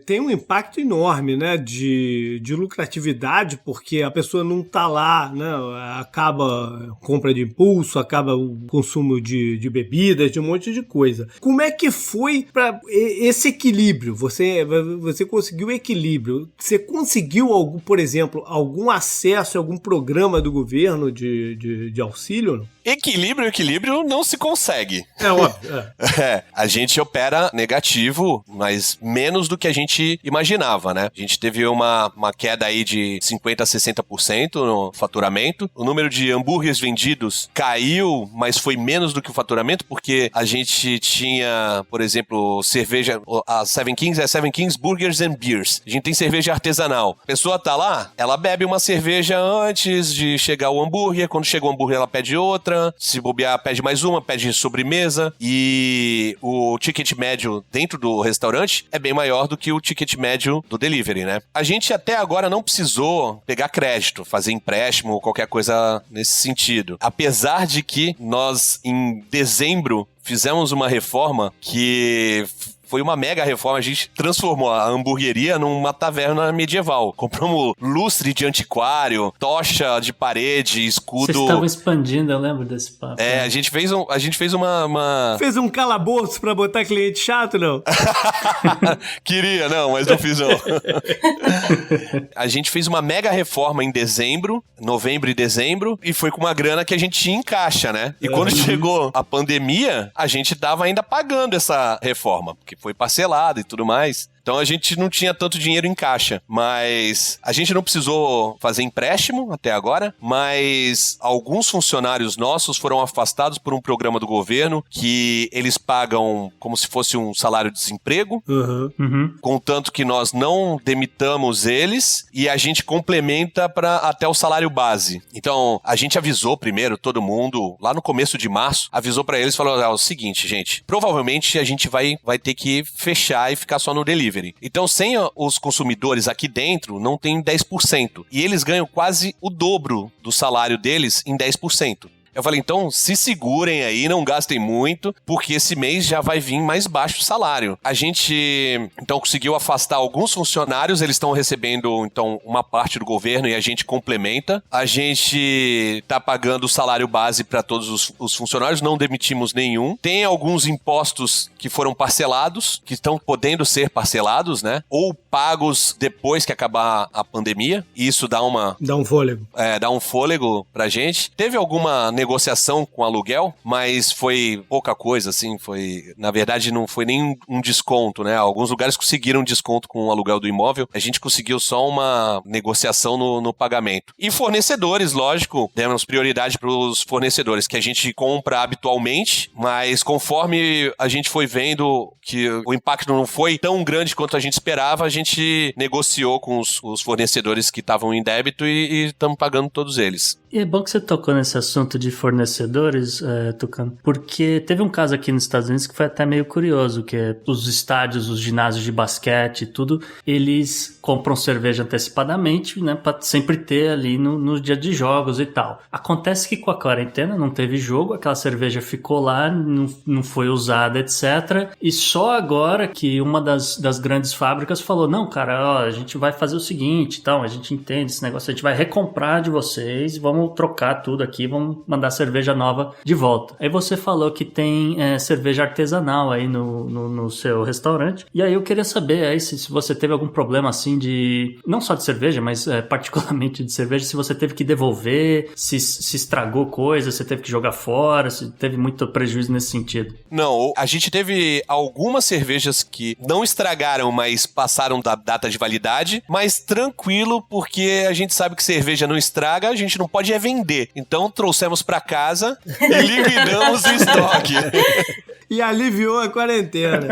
tem um impacto enorme, né, de lucratividade, porque a pessoa não tá lá, né, acaba compra de impulso, acaba o consumo de bebidas, de um monte de coisa. Como é que foi para esse equilíbrio? Você conseguiu equilíbrio? Você conseguiu, por exemplo, algum acesso a algum programa do governo de auxílio? Equilíbrio não se consegue. É óbvio. A gente opera negativo, mas menos do que a gente imaginava, né? A gente teve uma queda aí de 50% a 60% no faturamento. O número de hambúrgueres vendidos caiu, mas foi menos do que o faturamento, porque a gente tinha, por exemplo, cerveja, a Seven Kings é Seven Kings Burgers and Beers. A gente tem cerveja artesanal. A pessoa tá lá, ela bebe uma cerveja antes de chegar o hambúrguer, quando chega o hambúrguer ela pede outra, se bobear pede mais uma, pede sobremesa, e o ticket médio dentro do restaurante é bem maior do que o ticket médio do delivery, né? A gente até agora não precisou pegar crédito, fazer empréstimo ou qualquer coisa nesse sentido. Apesar de que nós, em dezembro, fizemos uma reforma que foi uma mega reforma. A gente transformou a hamburgueria numa taverna medieval. Compramos lustre de antiquário, tocha de parede, escudo. Vocês estavam expandindo, eu lembro desse papo. A gente fez uma... Fez um calabouço pra botar cliente chato, não? Queria, não, mas não fiz não. A gente fez uma mega reforma em dezembro, novembro e dezembro, e foi com uma grana que a gente tinha em caixa, né? E quando chegou a pandemia, a gente tava ainda pagando essa reforma, porque foi parcelado e tudo mais. Então a gente não tinha tanto dinheiro em caixa, mas a gente não precisou fazer empréstimo até agora, mas alguns funcionários nossos foram afastados por um programa do governo que eles pagam como se fosse um salário de desemprego, contanto que nós não demitamos eles e a gente complementa até o salário base. Então a gente avisou primeiro todo mundo, lá no começo de março, avisou pra eles, falou, o seguinte, gente, provavelmente a gente vai ter que fechar e ficar só no delivery. Então, sem os consumidores aqui dentro, não tem 10%. E eles ganham quase o dobro do salário deles em 10%. Eu falei, então, se segurem aí, não gastem muito, porque esse mês já vai vir mais baixo o salário. A gente, então, conseguiu afastar alguns funcionários, eles estão recebendo, então, uma parte do governo e a gente complementa. A gente tá pagando o salário base para todos os funcionários, não demitimos nenhum. Tem alguns impostos que foram parcelados, que estão podendo ser parcelados, né? Ou pagos depois que acabar a pandemia. E isso dá um fôlego. Dá um fôlego pra gente. Teve alguma negociação com aluguel, mas foi pouca coisa, assim, na verdade não foi nem um desconto, né? Alguns lugares conseguiram desconto com o aluguel do imóvel, a gente conseguiu só uma negociação no pagamento. E fornecedores, lógico, demos prioridade para os fornecedores, que a gente compra habitualmente, mas conforme a gente foi vendo que o impacto não foi tão grande quanto a gente esperava, a gente negociou com os fornecedores que estavam em débito e estamos pagando todos eles. E é bom que você tocou nesse assunto de fornecedores, Tucano, porque teve um caso aqui nos Estados Unidos que foi até meio curioso, que é os estádios, os ginásios de basquete e tudo, eles compram cerveja antecipadamente, né, pra sempre ter ali no dia de jogos e tal. Acontece que com a quarentena não teve jogo, aquela cerveja ficou lá, não foi usada, etc. E só agora que uma das grandes fábricas falou, não, cara, a gente vai fazer o seguinte, então, a gente entende esse negócio, a gente vai recomprar de vocês, vamos trocar tudo aqui, vamos mandar cerveja nova de volta. Aí você falou que tem cerveja artesanal aí no seu restaurante, e aí eu queria saber aí se você teve algum problema assim de, não só de cerveja, mas particularmente de cerveja, se você teve que devolver, se estragou coisa, se teve que jogar fora, se teve muito prejuízo nesse sentido. Não, a gente teve algumas cervejas que não estragaram, mas passaram da data de validade, mas tranquilo, porque a gente sabe que cerveja não estraga, a gente não pode vender. Então trouxemos pra casa e liquidamos o estoque. E aliviou a quarentena.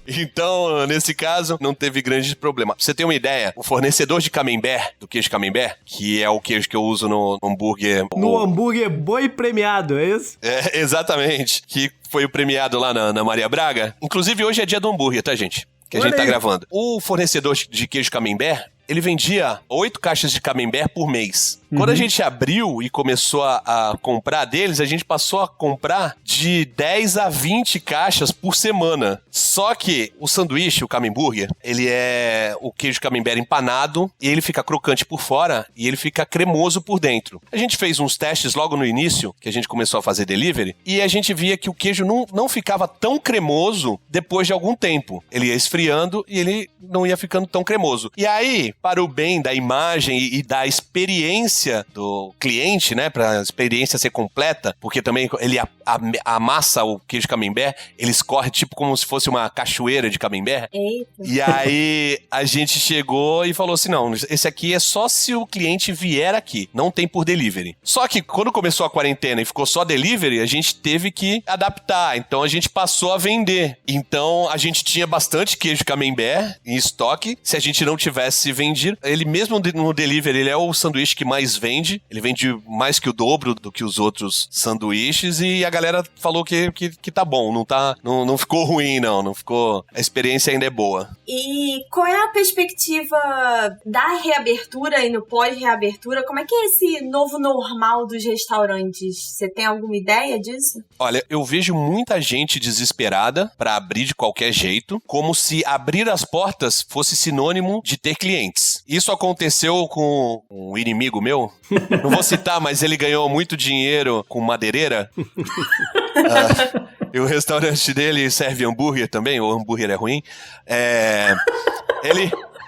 Então, nesse caso, não teve grande problema. Pra você ter uma ideia, o fornecedor de camembert, do queijo camembert, que é o queijo que eu uso no hambúrguer... No hambúrguer boi premiado, é isso? Exatamente. Que foi o premiado lá na Maria Braga. Inclusive, hoje é dia do hambúrguer, tá, gente? Que a gente tá gravando. O fornecedor de queijo camembert, ele vendia 8 caixas de camembert por mês. Quando a gente abriu e começou a comprar deles, a gente passou a comprar de 10 a 20 caixas por semana. Só que o sanduíche, o camembert, ele é o queijo camembert empanado e ele fica crocante por fora e ele fica cremoso por dentro. A gente fez uns testes logo no início, que a gente começou a fazer delivery, e a gente via que o queijo não ficava tão cremoso depois de algum tempo. Ele ia esfriando e ele não ia ficando tão cremoso. E aí, para o bem da imagem e da experiência experiência do cliente, né, pra experiência ser completa, porque também ele amassa o queijo camembert, ele escorre tipo como se fosse uma cachoeira de camembert. Eita. E aí a gente chegou e falou assim, não, esse aqui é só se o cliente vier aqui, não tem por delivery. Só que quando começou a quarentena e ficou só delivery, a gente teve que adaptar, então a gente passou a vender. Então a gente tinha bastante queijo camembert em estoque, se a gente não tivesse vendido. Ele mesmo no delivery, ele é o sanduíche que mais vende, ele vende mais que o dobro do que os outros sanduíches e a galera falou que tá bom, não ficou ruim não ficou, a experiência ainda é boa. E qual é a perspectiva da reabertura e no pós-reabertura? Como é que é esse novo normal dos restaurantes? Você tem alguma ideia disso? Olha, eu vejo muita gente desesperada pra abrir de qualquer jeito, como se abrir as portas fosse sinônimo de ter clientes. Isso aconteceu com um inimigo meu, não vou citar, mas ele ganhou muito dinheiro com madeireira. E o restaurante dele serve hambúrguer também, o hambúrguer é ruim.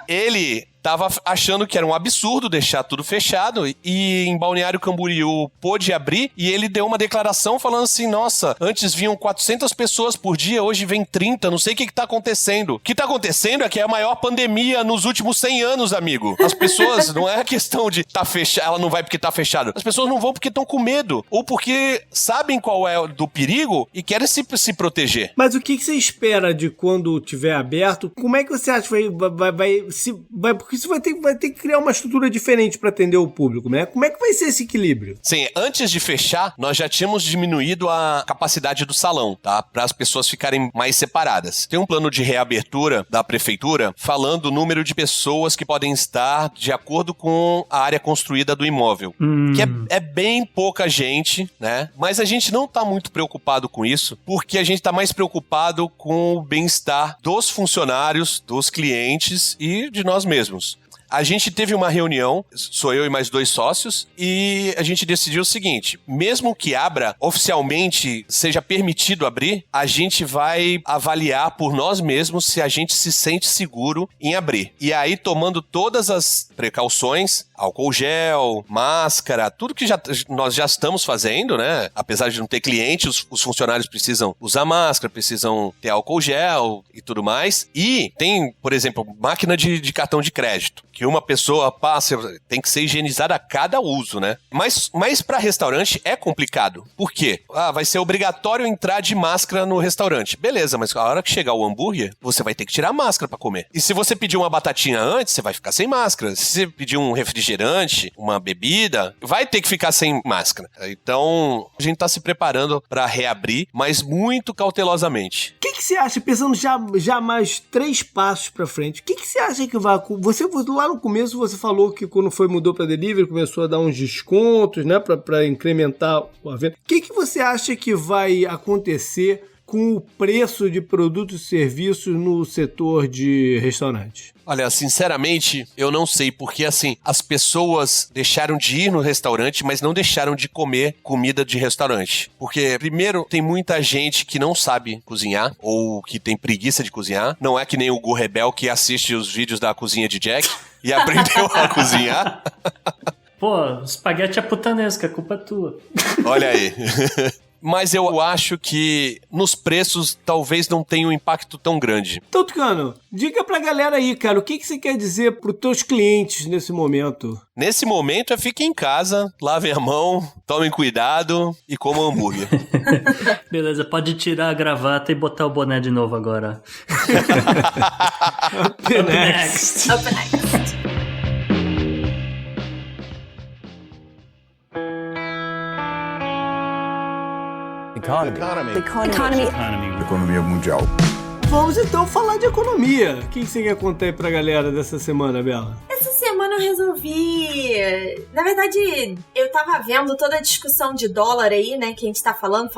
Ele tava achando que era um absurdo deixar tudo fechado e em Balneário Camboriú pôde abrir e ele deu uma declaração falando assim, nossa, antes vinham 400 pessoas por dia, hoje vem 30, não sei o que tá acontecendo. O que tá acontecendo é que é a maior pandemia nos últimos 100 anos, amigo. As pessoas, não é questão de tá fechado, ela não vai porque tá fechado. As pessoas não vão porque estão com medo ou porque sabem qual é do perigo e querem se proteger. Mas o que você espera de quando tiver aberto? Como é que você acha que vai porque isso vai ter que criar uma estrutura diferente para atender o público, né? Como é que vai ser esse equilíbrio? Sim, antes de fechar, nós já tínhamos diminuído a capacidade do salão, tá? Para as pessoas ficarem mais separadas. Tem um plano de reabertura da prefeitura falando o número de pessoas que podem estar de acordo com a área construída do imóvel. Que é bem pouca gente, né? Mas a gente não tá muito preocupado com isso, porque a gente tá mais preocupado com o bem-estar dos funcionários, dos clientes e de nós mesmos. A gente teve uma reunião, sou eu e mais 2 sócios, e a gente decidiu o seguinte, mesmo que abra, oficialmente seja permitido abrir, a gente vai avaliar por nós mesmos se a gente se sente seguro em abrir. E aí, tomando todas as precauções, álcool gel, máscara, tudo que nós já estamos fazendo, né? Apesar de não ter cliente, os funcionários precisam usar máscara, precisam ter álcool gel e tudo mais. E tem, por exemplo, máquina de cartão de crédito, que uma pessoa passa, tem que ser higienizada a cada uso, né? Mas para restaurante é complicado. Por quê? Vai ser obrigatório entrar de máscara no restaurante. Beleza, mas a hora que chegar o hambúrguer, você vai ter que tirar a máscara para comer. E se você pedir uma batatinha antes, você vai ficar sem máscara. Se você pedir um refrigerante, uma bebida, vai ter que ficar sem máscara. Então, a gente tá se preparando para reabrir, mas muito cautelosamente. O que você acha, pensando já mais 3 passos para frente, o que você acha que vai... Você lá no começo você falou que quando mudou para delivery começou a dar uns descontos, né, para incrementar a venda. O que você acha que vai acontecer com o preço de produtos e serviços no setor de restaurantes? Olha, sinceramente, eu não sei, porque assim, as pessoas deixaram de ir no restaurante, mas não deixaram de comer comida de restaurante. Porque, primeiro, tem muita gente que não sabe cozinhar, ou que tem preguiça de cozinhar. Não é que nem o Gu Rebel que assiste os vídeos da cozinha de Jack e aprendeu a cozinhar. Pô, espaguete é putanesca, a culpa é tua. Olha aí. Mas eu acho que nos preços talvez não tenha um impacto tão grande. Então, Tucano, diga pra galera aí, cara, o que você quer dizer pros teus clientes nesse momento? Nesse momento é fiquem em casa, lavem a mão, tomem cuidado e comam hambúrguer. Beleza, pode tirar a gravata e botar o boné de novo agora. Up next. Up next. Economia mundial. Vamos então falar de economia. O que você quer contar aí pra galera dessa semana, Bela? Essa semana eu resolvi... Na verdade, eu tava vendo toda a discussão de dólar aí, né? Que a gente tá falando,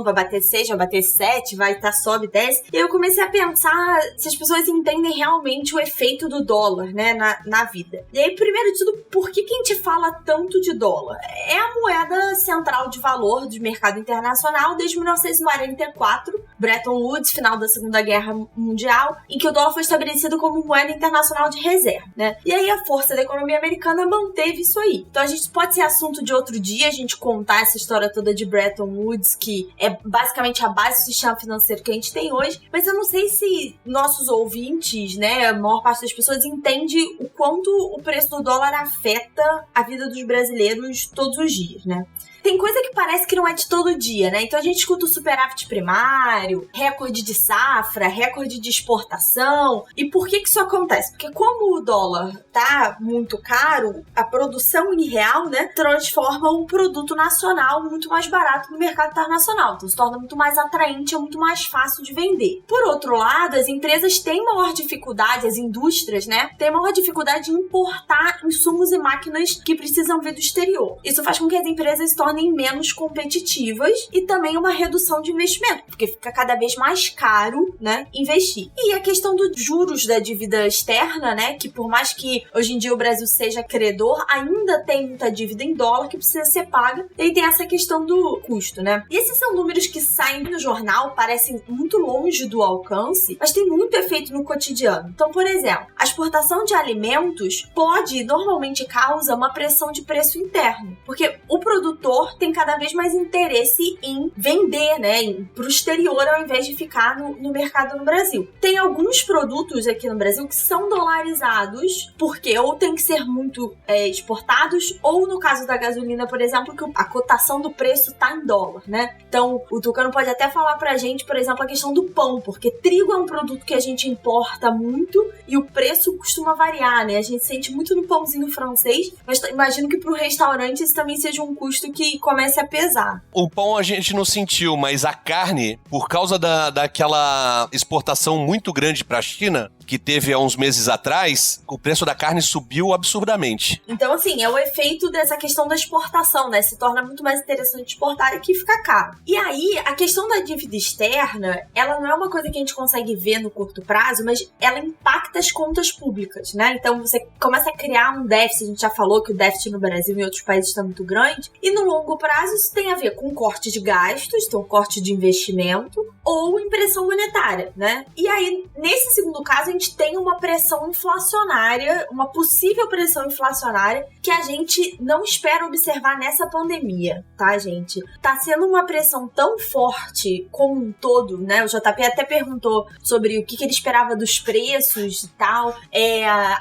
vai bater 6, vai bater 7, vai tá sobe, desce. E eu comecei a pensar se as pessoas entendem realmente o efeito do dólar, né? Na vida. E aí, primeiro de tudo, por que a gente fala tanto de dólar? É a moeda central de valor do mercado internacional desde 1944, Bretton Woods, final da Segunda Guerra Mundial, em que o dólar foi estabelecido como moeda internacional de reserva, né? E aí a força da economia americana manteve isso aí. Então a gente pode ser assunto de outro dia, a gente contar essa história toda de Bretton Woods, que é basicamente a base do sistema financeiro que a gente tem hoje, mas eu não sei se nossos ouvintes, né, a maior parte das pessoas entende o quanto o preço do dólar afeta a vida dos brasileiros todos os dias, né? Tem coisa que parece que não é de todo dia, né? Então a gente escuta o superávit primário, recorde de safra, recorde de exportação. E por que isso acontece? Porque como o dólar tá muito caro, a produção em real, né, transforma um produto nacional muito mais barato no mercado internacional. Então se torna muito mais atraente, é muito mais fácil de vender. Por outro lado, as empresas têm maior dificuldade, as indústrias, né, têm maior dificuldade de importar insumos e máquinas que precisam vir do exterior. Isso faz com que as empresas se tornem menos competitivas e também uma redução de investimento, porque fica cada vez mais caro, né, investir. E a questão dos juros da dívida externa, né, que por mais que hoje em dia o Brasil seja credor, ainda tem muita dívida em dólar que precisa ser paga, e aí tem essa questão do custo, né. E esses são números que saem no jornal, parecem muito longe do alcance, mas tem muito efeito no cotidiano. Então, por exemplo, a exportação de alimentos normalmente causa uma pressão de preço interno, porque o produtor tem cada vez mais interesse em vender, né, para o exterior ao invés de ficar no mercado no Brasil. Tem alguns produtos aqui no Brasil que são dolarizados, porque ou tem que ser muito exportados, ou no caso da gasolina, por exemplo, que a cotação do preço tá em dólar, né? Então, o Tucano pode até falar pra gente, por exemplo, a questão do pão, porque trigo é um produto que a gente importa muito e o preço costuma variar, né? A gente sente muito no pãozinho francês, mas imagino que pro restaurante isso também seja um custo que comece a pesar. O pão a gente não sentiu, mas a carne, por causa daquela exportação muito grande pra China, que teve há uns meses atrás, o preço da carne subiu absurdamente. Então, assim, é o efeito dessa questão da exportação, né? Se torna muito mais interessante exportar e que fica caro. E aí, a questão da dívida externa, ela não é uma coisa que a gente consegue ver no curto prazo, mas ela impacta as contas públicas, né? Então, você começa a criar um déficit, a gente já falou que o déficit no Brasil e em outros países está muito grande, e no longo prazo isso tem a ver com corte de gastos, então corte de investimento, ou impressão monetária, né? E aí, nesse segundo caso, a gente tem uma pressão inflacionária, uma possível pressão inflacionária que a gente não espera observar nessa pandemia, tá, gente? Tá sendo uma pressão tão forte como um todo, né? O JP até perguntou sobre o que ele esperava dos preços e tal.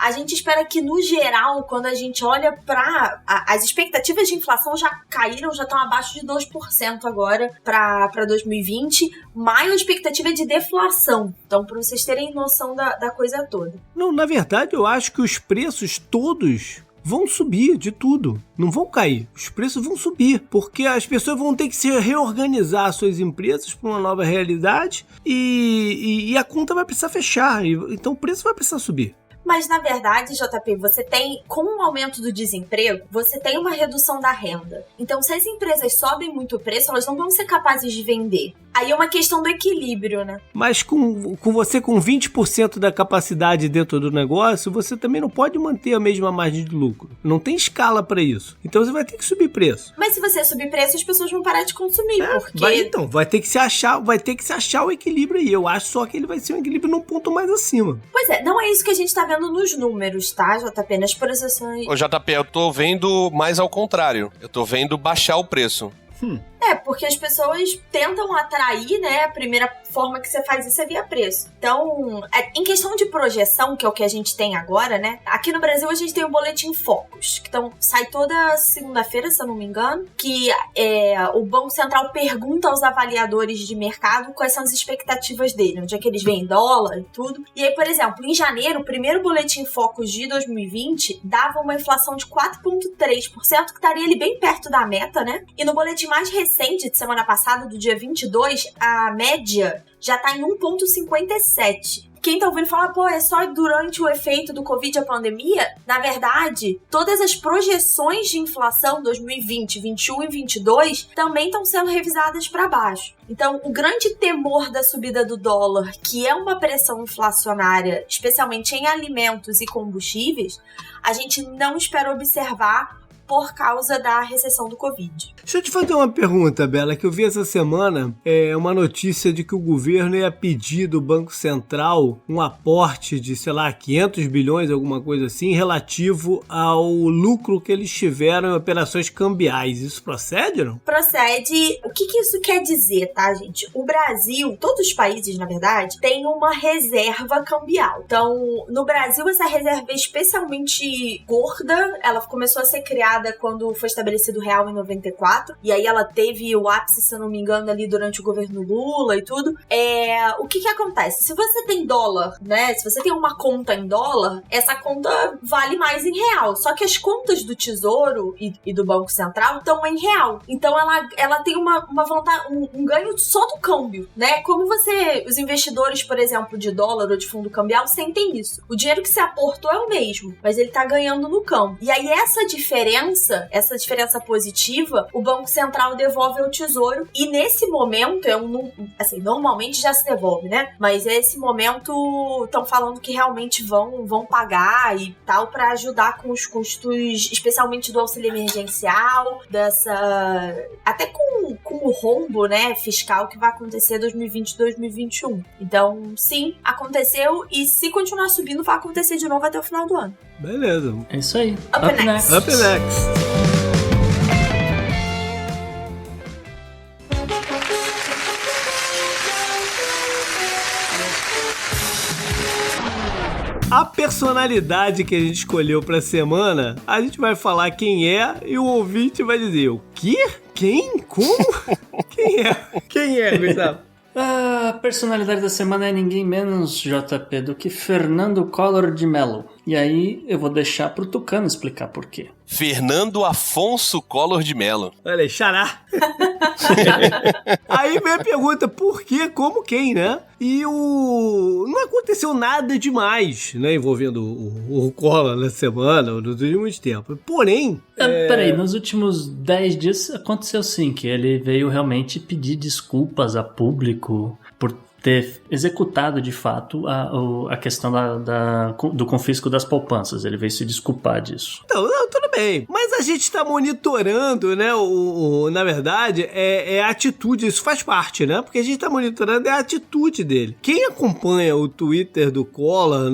A gente espera que, no geral, quando a gente olha para as expectativas de inflação já caíram, já estão abaixo de 2% agora para 2020, mas a expectativa é de deflação. Então, para vocês terem noção da coisa toda. Não, na verdade, eu acho que os preços todos vão subir de tudo, não vão cair. Os preços vão subir, porque as pessoas vão ter que se reorganizar suas empresas para uma nova realidade e a conta vai precisar fechar, então o preço vai precisar subir. Mas, na verdade, JP, você tem, com o aumento do desemprego, você tem uma redução da renda. Então, se as empresas sobem muito o preço, elas não vão ser capazes de vender. Aí é uma questão do equilíbrio, né? Mas com você com 20% da capacidade dentro do negócio, você também não pode manter a mesma margem de lucro. Não tem escala para isso. Então você vai ter que subir preço. Mas se você subir preço, as pessoas vão parar de consumir, porque... Vai ter que se achar o equilíbrio aí. Eu acho só que ele vai ser um equilíbrio num ponto mais acima. Pois é, não é isso que a gente tá vendo nos números, tá, JP? Nas projeções... Ô, JP, eu tô vendo mais ao contrário. Eu tô vendo baixar o preço. Porque as pessoas tentam atrair, né? A primeira forma que você faz isso é via preço. Então, em questão de projeção, que é o que a gente tem agora, né? Aqui no Brasil a gente tem o Boletim Focus, que sai toda segunda-feira, se eu não me engano, que o Banco Central pergunta aos avaliadores de mercado quais são as expectativas dele, onde é que eles veem dólar e tudo. E aí, por exemplo, em janeiro, o primeiro Boletim Focus de 2020 dava uma inflação de 4,3%, que estaria ali bem perto da meta, né? E no boletim mais recente, de semana passada, do dia 22, a média já tá em 1,57%. Quem tá ouvindo fala, é só durante o efeito do Covid e a pandemia? Na verdade, todas as projeções de inflação 2020, 21 e 22 também estão sendo revisadas para baixo. Então, o grande temor da subida do dólar, que é uma pressão inflacionária, especialmente em alimentos e combustíveis, a gente não espera observar por causa da recessão do Covid. Deixa eu te fazer uma pergunta, Bela, que eu vi essa semana uma notícia de que o governo ia pedir do Banco Central um aporte de, 500 bilhões, alguma coisa assim, relativo ao lucro que eles tiveram em operações cambiais. Isso procede, não? Procede. O que isso quer dizer, tá, gente? O Brasil, todos os países, na verdade, têm uma reserva cambial. Então, no Brasil, essa reserva é especialmente gorda. Ela começou a ser criada quando foi estabelecido o real em 94. E aí ela teve o ápice, se eu não me engano, ali durante o governo Lula e tudo. O que acontece? Se você tem dólar, né? Se você tem uma conta em dólar, essa conta vale mais em real. Só que as contas do Tesouro e do Banco Central estão em real. Então ela tem uma vantagem, um ganho só do câmbio, né? Como os investidores, por exemplo, de dólar ou de fundo cambial sentem isso. O dinheiro que você aportou é o mesmo, mas ele tá ganhando no câmbio. E aí essa diferença positiva, o Banco Central devolve ao Tesouro. E nesse momento, normalmente já se devolve, né? Mas nesse momento estão falando que realmente vão pagar e tal para ajudar com os custos, especialmente do auxílio emergencial, até com o rombo, né, fiscal que vai acontecer 2020 e 2021. Então, sim, aconteceu e se continuar subindo, vai acontecer de novo até o final do ano. Beleza. É isso aí. Up next. Up next. A personalidade que a gente escolheu pra semana, a gente vai falar quem é e o ouvinte vai dizer: o quê? Quem? Como? Quem é? Quem é, Gustavo? A personalidade da semana é ninguém menos, JP, do que Fernando Collor de Mello. E aí eu vou deixar pro Tucano explicar por quê. Fernando Afonso Collor de Mello. Olha aí, xará. Aí vem a pergunta, por quê, como, quem, né? E não aconteceu nada demais, né, envolvendo o Collor na semana, nos últimos tempos. Porém... Peraí, nos últimos 10 dias aconteceu sim, que ele veio realmente pedir desculpas a público por ter executado de fato a questão do confisco das poupanças. Ele veio se desculpar disso. Não, tudo bem. Mas a gente está monitorando, né? Na verdade, é a atitude. Isso faz parte, né? Porque a gente está monitorando a atitude dele. Quem acompanha o Twitter do Collor,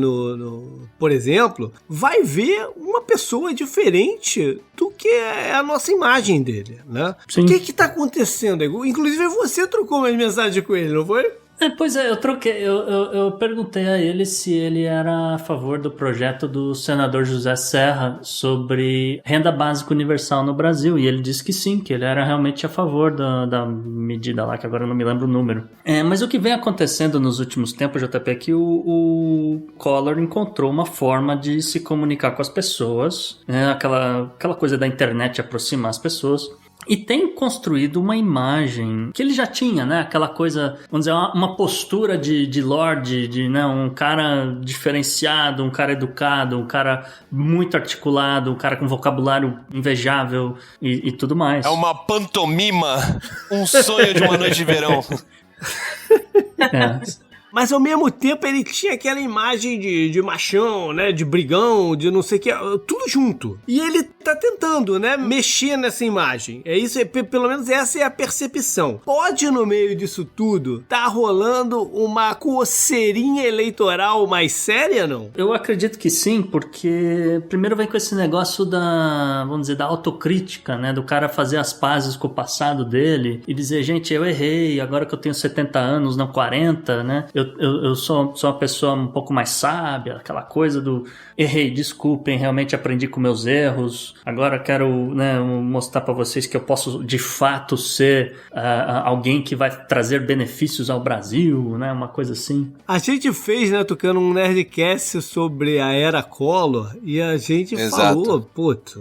por exemplo, vai ver uma pessoa diferente do que é a nossa imagem dele, né? Sim. O que está acontecendo? Inclusive, você trocou umas mensagens com ele, não foi? Pois é, eu troquei. Eu perguntei a ele se ele era a favor do projeto do senador José Serra sobre renda básica universal no Brasil. E ele disse que sim, que ele era realmente a favor da medida lá, que agora eu não me lembro o número. Mas o que vem acontecendo nos últimos tempos, JP, é que o Collor encontrou uma forma de se comunicar com as pessoas, né? Aquela coisa da internet aproximar as pessoas. E tem construído uma imagem que ele já tinha, né? Aquela coisa, vamos dizer, uma postura de lorde, né? Um cara diferenciado, um cara educado, um cara muito articulado, um cara com vocabulário invejável e tudo mais. É uma pantomima, um sonho de uma noite de verão. Mas ao mesmo tempo ele tinha aquela imagem de machão, né? De brigão, de não sei o que, tudo junto. E ele tá tentando, né? Mexer nessa imagem. É isso, pelo menos essa é a percepção. Pode, no meio disso tudo, tá rolando uma coceirinha eleitoral mais séria, não? Eu acredito que sim, porque primeiro vem com esse negócio vamos dizer, da autocrítica, né? Do cara fazer as pazes com o passado dele e dizer, gente, eu errei, agora que eu tenho 70 anos, não 40, né? Eu sou uma pessoa um pouco mais sábia, aquela coisa do errei, desculpem, realmente aprendi com meus erros, agora quero, né, mostrar pra vocês que eu posso de fato ser alguém que vai trazer benefícios ao Brasil, né, uma coisa assim. A gente fez, né, Tucano, um Nerdcast sobre a era Collor e a gente falou, puta,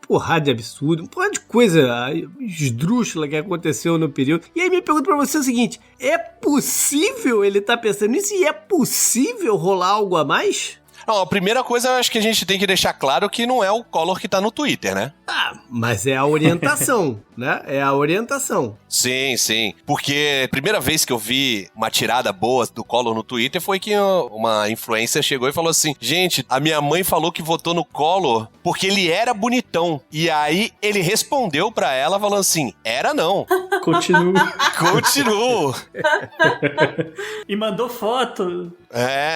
porrada de absurdo, porrada de coisa esdrúxula que aconteceu no período. E aí minha pergunta pra você é o seguinte, é possível ele tá pensando nisso e é possível rolar algo a mais? Não, a primeira coisa eu acho que a gente tem que deixar claro que não é o Collor que tá no Twitter, né? Mas é a orientação, né? É a orientação. Sim, sim. Porque a primeira vez que eu vi uma tirada boa do Collor no Twitter foi que uma influencer chegou e falou assim: gente, a minha mãe falou que votou no Collor porque ele era bonitão. E aí ele respondeu pra ela falando assim: era não. Continuo. Continuo. E mandou foto.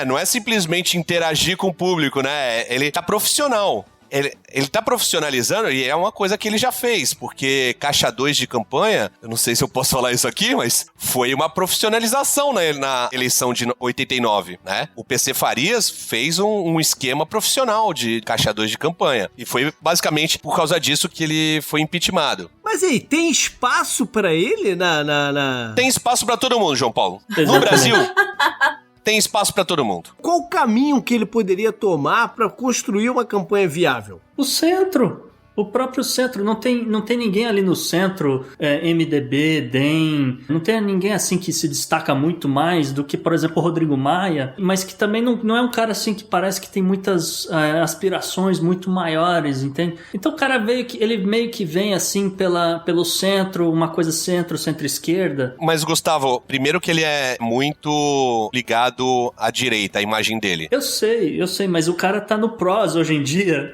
Não é simplesmente interagir com o público, né? Ele tá profissional. Ele tá profissionalizando e é uma coisa que ele já fez, porque Caixa 2 de campanha, eu não sei se eu posso falar isso aqui, mas foi uma profissionalização na eleição de 89, né? O PC Farias fez um esquema profissional de Caixa 2 de campanha e foi basicamente por causa disso que ele foi impeachmentado. Mas aí, tem espaço pra ele Tem espaço pra todo mundo, João Paulo. Exatamente. No Brasil... tem espaço pra todo mundo. Qual o caminho que ele poderia tomar para construir uma campanha viável? O centro. O próprio centro, não tem ninguém ali no centro, MDB, DEM, não tem ninguém assim que se destaca muito mais do que, por exemplo, o Rodrigo Maia, mas que também não é um cara assim que parece que tem muitas aspirações muito maiores, entende? Então o cara ele meio que vem assim pelo centro, uma coisa centro-esquerda. Mas, Gustavo, primeiro que ele é muito ligado à direita, a imagem dele. Eu sei, mas o cara tá no PROS hoje em dia.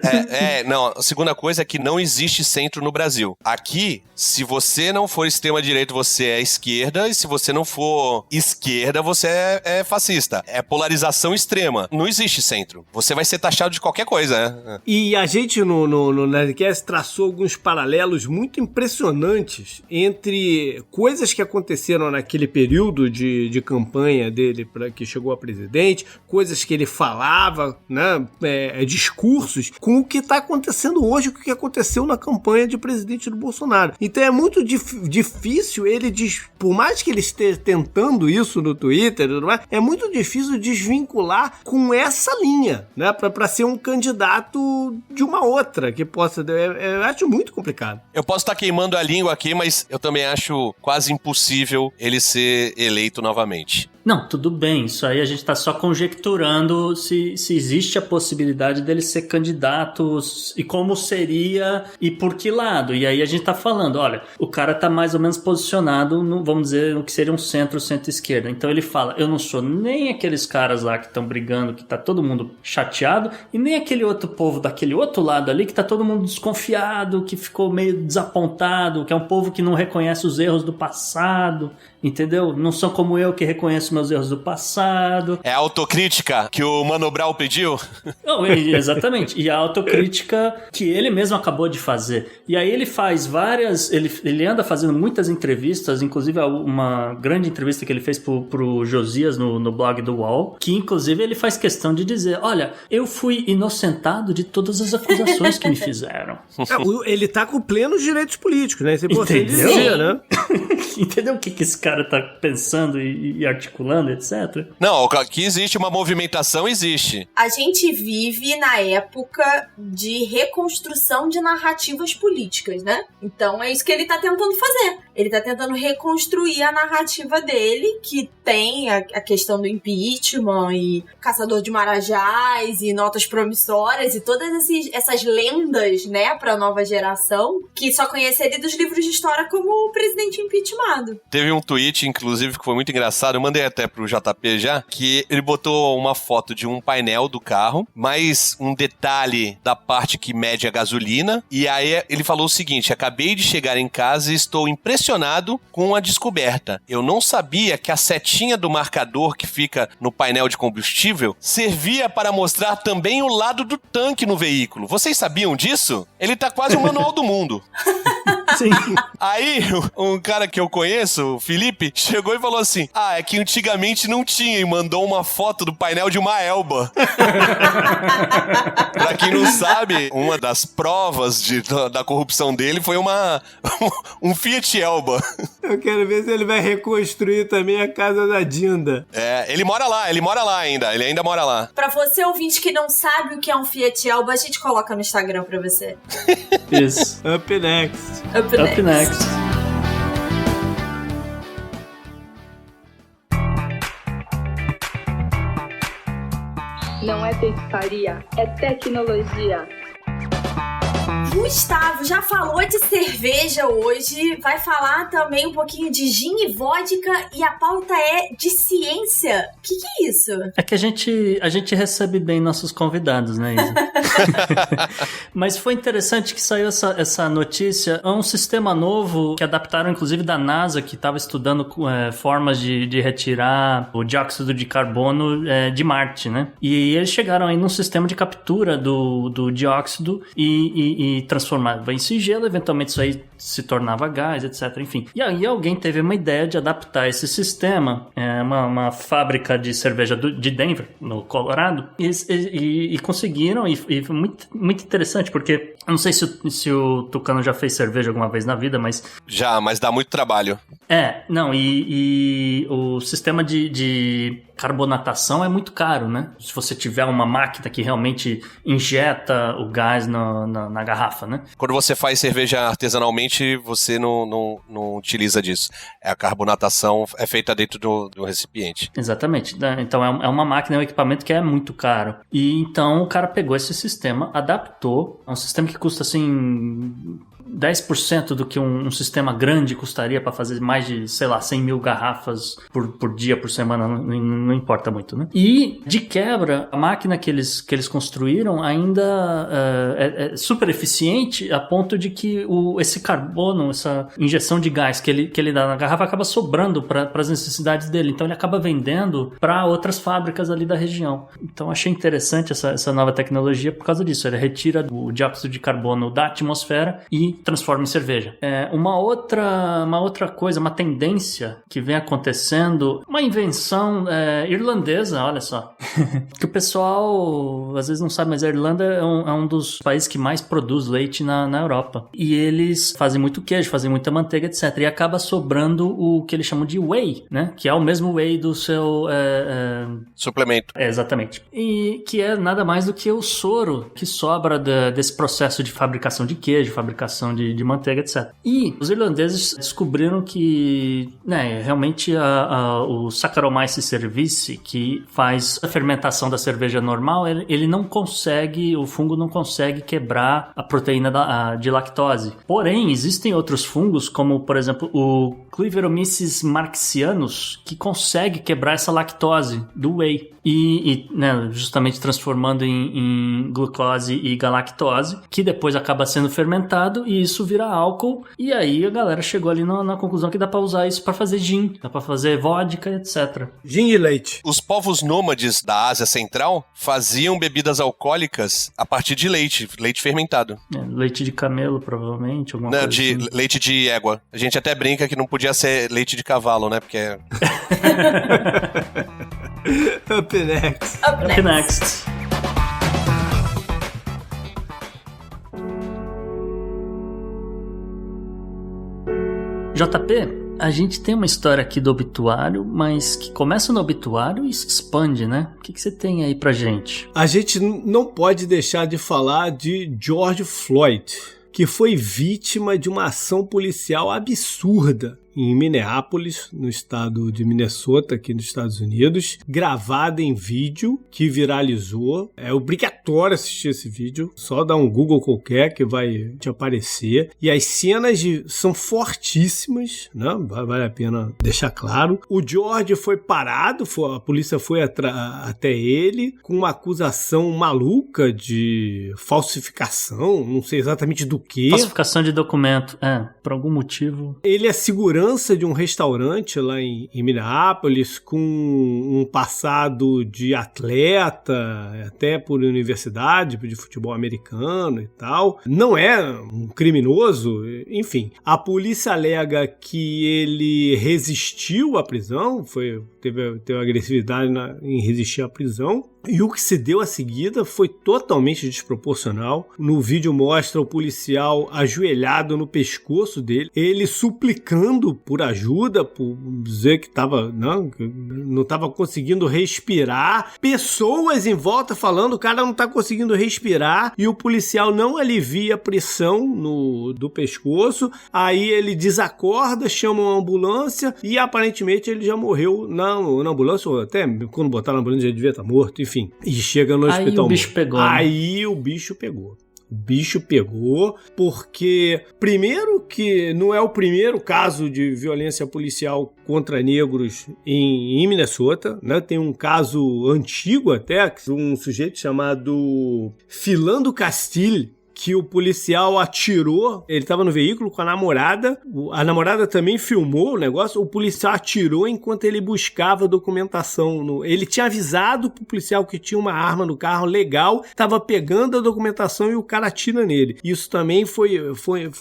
Não, a segunda coisa é que não existe centro no Brasil. Aqui, se você não for extrema-direita, você é esquerda, e se você não for esquerda, você é fascista. É polarização extrema. Não existe centro. Você vai ser taxado de qualquer coisa, né? E a gente no Nerdcast traçou alguns paralelos muito impressionantes entre coisas que aconteceram naquele período de campanha dele para que chegou a presidente, coisas que ele falava, né, discursos, com o que está acontecendo hoje, com o que aconteceu na campanha de presidente do Bolsonaro. Então é muito difícil ele, por mais que ele esteja tentando isso no Twitter, é muito difícil desvincular com essa linha, né, para ser um candidato de uma outra que possa... Eu acho muito complicado. Eu posso estar queimando a língua aqui, mas eu também acho quase impossível ele ser eleito novamente. Não, tudo bem, isso aí a gente tá só conjecturando se existe a possibilidade dele ser candidato e como seria e por que lado. E aí a gente tá falando, olha, o cara tá mais ou menos posicionado no, vamos dizer, no que seria um centro-esquerda. Então ele fala, eu não sou nem aqueles caras lá que estão brigando, que tá todo mundo chateado, e nem aquele outro povo daquele outro lado ali que tá todo mundo desconfiado, que ficou meio desapontado, que é um povo que não reconhece os erros do passado, entendeu? Não são como eu que reconheço meus erros do passado. É a autocrítica que o Mano Brown pediu? Não, exatamente. E a autocrítica que ele mesmo acabou de fazer. E aí ele faz várias... Ele anda fazendo muitas entrevistas, inclusive uma grande entrevista que ele fez pro Josias no blog do UOL, que inclusive ele faz questão de dizer, olha, eu fui inocentado de todas as acusações que me fizeram. Ele tá com plenos direitos políticos, né? Isso é importante dizer, né? Entendeu o que esse cara tá pensando e articulando, etc? Não, que existe uma movimentação, existe. A gente vive na época de reconstrução de narrativas políticas, né? Então é isso que ele tá tentando fazer. Ele tá tentando reconstruir a narrativa dele, que tem a questão do impeachment e caçador de marajás e notas promissórias e todas essas lendas, né, pra nova geração, que só conhece ele dos livros de história como o presidente impeachmentado. Teve um tweet, inclusive, que foi muito engraçado, eu mandei até pro JP já, que ele botou uma foto de um painel do carro, mais um detalhe da parte que mede a gasolina, e aí ele falou o seguinte, acabei de chegar em casa e estou impressionado com a descoberta. Eu não sabia que a setinha do marcador que fica no painel de combustível servia para mostrar também o lado do tanque no veículo. Vocês sabiam disso? Ele tá quase o manual do mundo. Sim. Aí, um cara que eu conheço, o Felipe, chegou e falou assim, é que antigamente não tinha, e mandou uma foto do painel de uma Elba. Pra quem não sabe, uma das provas da corrupção dele foi um Fiat Elba. Eu quero ver se ele vai reconstruir também a casa da Dinda. Ele mora lá ainda, ele ainda mora lá. Pra você, ouvinte, que não sabe o que é um Fiat Elba, a gente coloca no Instagram pra você. Isso. Up next. Up next. Não é é feitiçaria, é tecnologia. Gustavo já falou de cerveja hoje, vai falar também um pouquinho de gin e vodka e a pauta é de ciência. O que é isso? É que a gente recebe bem nossos convidados, né, Isa? Mas foi interessante que saiu essa notícia. É um sistema novo que adaptaram, inclusive, da NASA, que estava estudando formas de retirar o dióxido de carbono de Marte, né? E eles chegaram aí num sistema de captura do dióxido e transformava isso em gelo, eventualmente isso aí se tornava gás, etc. Enfim. E aí alguém teve uma ideia de adaptar esse sistema, uma fábrica de cerveja de Denver, no Colorado, e conseguiram, e foi muito, muito interessante, porque eu não sei se o Tucano já fez cerveja alguma vez na vida, mas... Já, mas dá muito trabalho. E o sistema de carbonatação é muito caro, né? Se você tiver uma máquina que realmente injeta o gás na garrafa, né? Quando você faz cerveja artesanalmente, você não utiliza disso. A carbonatação é feita dentro do recipiente. Exatamente. Então é uma máquina, é um equipamento que é muito caro. E então o cara pegou esse sistema, adaptou. É um sistema que custa assim 10% do que um sistema grande custaria para fazer mais de, 100 mil garrafas por dia, por semana, não importa muito, né? E, de quebra, a máquina que eles construíram ainda é super eficiente a ponto de que esse carbono, essa injeção de gás que ele dá na garrafa acaba sobrando para as necessidades dele. Então, ele acaba vendendo para outras fábricas ali da região. Então, achei interessante essa nova tecnologia por causa disso. Ele retira o dióxido de carbono da atmosfera e transforma em cerveja. Uma outra coisa, uma tendência que vem acontecendo, uma invenção irlandesa, olha só, que o pessoal às vezes não sabe, mas a Irlanda é um dos países que mais produz leite na Europa. E eles fazem muito queijo, fazem muita manteiga, etc. E acaba sobrando o que eles chamam de whey, né? Que é o mesmo whey do seu... suplemento. Exatamente. E que é nada mais do que o soro que sobra desse processo de fabricação de queijo, fabricação de manteiga, etc. E os irlandeses descobriram que, realmente o Saccharomyces cerevisiae, que faz a fermentação da cerveja normal, ele não consegue, o fungo não consegue quebrar a proteína de lactose. Porém, existem outros fungos, como, por exemplo, o Cleveromyces marxianus, que consegue quebrar essa lactose do whey. E justamente transformando em glucose e galactose, que depois acaba sendo fermentado e isso vira álcool. E aí a galera chegou ali na conclusão que dá pra usar isso pra fazer gin, dá pra fazer vodka, etc. Gin e leite. Os povos nômades da Ásia Central faziam bebidas alcoólicas a partir de leite fermentado. Leite de camelo, provavelmente, alguma coisa de assim. Leite de égua. A gente até brinca que não podia ser leite de cavalo, né? Porque Up next. Up next. JP, a gente tem uma história aqui do obituário, mas que começa no obituário e se expande, né? O que você tem aí pra gente? A gente não pode deixar de falar de George Floyd, que foi vítima de uma ação policial absurda em Minneapolis, no estado de Minnesota, aqui nos Estados Unidos, gravada em vídeo, que viralizou. É obrigatório assistir esse vídeo, só dá um Google qualquer que vai te aparecer. E as cenas são fortíssimas, né? Vale a pena deixar claro. O George foi parado, a polícia foi até ele, com uma acusação maluca de falsificação, não sei exatamente do que. Falsificação de documento, por algum motivo. Ele é segurança de um restaurante lá em Minneapolis, com um passado de atleta, até por universidade, de futebol americano e tal. Não é um criminoso, enfim. A polícia alega que ele resistiu à prisão, teve agressividade em resistir à prisão. E o que se deu a seguida foi totalmente desproporcional. No vídeo mostra o policial ajoelhado no pescoço dele, ele suplicando pedindo por ajuda, por dizer que não estava conseguindo respirar. Pessoas em volta falando, o cara não está conseguindo respirar, e o policial não alivia a pressão do pescoço. Aí ele desacorda, chama uma ambulância e aparentemente ele já morreu na ambulância, ou até quando botaram na ambulância ele devia estar morto, enfim. E chega no hospital. Aí o bicho pegou. Aí o bicho pegou. O bicho pegou porque, primeiro, que não é o primeiro caso de violência policial contra negros em Minnesota, né? Tem um caso antigo até, um sujeito chamado Philando Castile, que o policial atirou, ele estava no veículo com a namorada também filmou o negócio, o policial atirou enquanto ele buscava documentação. Ele tinha avisado pro policial que tinha uma arma no carro legal, estava pegando a documentação e o cara atira nele. Isso também foi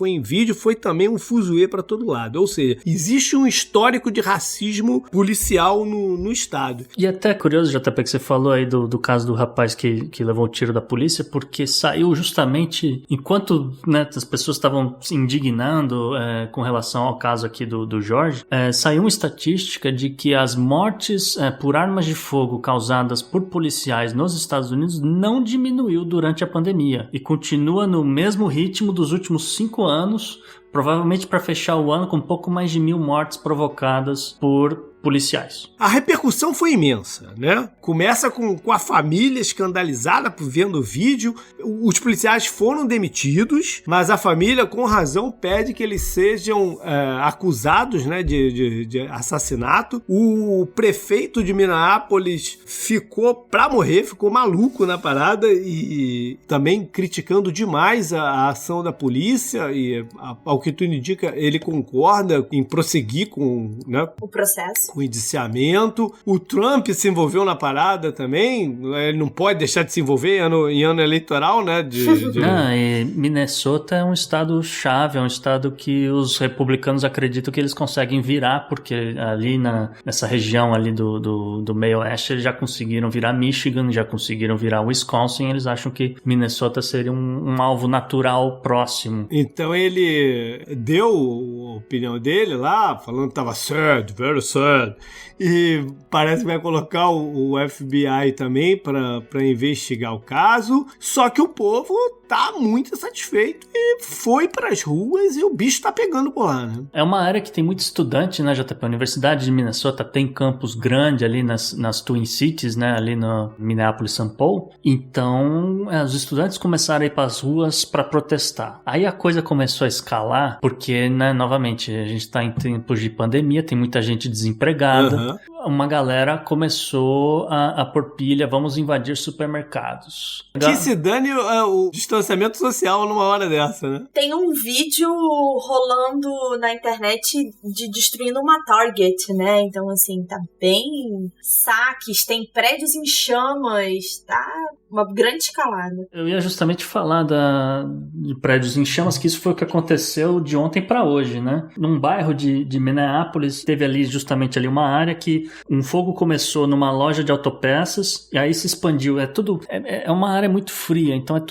em vídeo, foi também um fuzuê para todo lado. Ou seja, existe um histórico de racismo policial no estado. E até curioso, JP, que você falou aí do caso do rapaz que levou o tiro da polícia, porque saiu justamente enquanto, né, as pessoas estavam se indignando com relação ao caso aqui do Jorge, saiu uma estatística de que as mortes por armas de fogo causadas por policiais nos Estados Unidos não diminuiu durante a pandemia e continua no mesmo ritmo dos últimos 5 anos, provavelmente para fechar o ano com um pouco mais de 1.000 mortes provocadas por policiais. A repercussão foi imensa, né? Começa com a família escandalizada por vendo o vídeo. Os policiais foram demitidos, mas a família, com razão, pede que eles sejam acusados, né, de assassinato. O prefeito de Minneapolis ficou pra morrer, ficou maluco na parada e também criticando demais a ação da polícia e, ao que tudo indica, ele concorda em prosseguir com, né, o processo. Com o indiciamento. O Trump se envolveu na parada também. Ele não pode deixar de se envolver em ano eleitoral, né? E Minnesota é um estado chave, é um estado que os republicanos acreditam que eles conseguem virar, porque ali nessa região ali do meio oeste eles já conseguiram virar Michigan, já conseguiram virar Wisconsin, eles acham que Minnesota seria um alvo natural próximo. Então ele deu a opinião dele lá, falando que estava sad, very sad. E parece que vai colocar o FBI também para investigar o caso. Só que o povo tá muito satisfeito e foi pras ruas e o bicho tá pegando por lá, né? É uma área que tem muito estudante, né, JP? A Universidade de Minnesota tem campus grande ali nas Twin Cities, né, ali no Minneapolis-St. Paul. Então, os estudantes começaram a ir pras ruas para protestar. Aí a coisa começou a escalar, porque, né, novamente, a gente tá em tempos de pandemia, tem muita gente desempregada. Uhum. Uma galera começou a pôr pilha, vamos invadir supermercados. Que se dane o distanciamento social numa hora dessa, né? Tem um vídeo rolando na internet de destruindo uma Target, né? Então, assim, tá bem saques, tem prédios em chamas, tá uma grande escalada. Eu ia justamente falar de prédios em chamas, que isso foi o que aconteceu de ontem para hoje, né? Num bairro de Minneapolis, teve ali justamente ali uma área que um fogo começou numa loja de autopeças e aí se expandiu. É uma área muito fria, então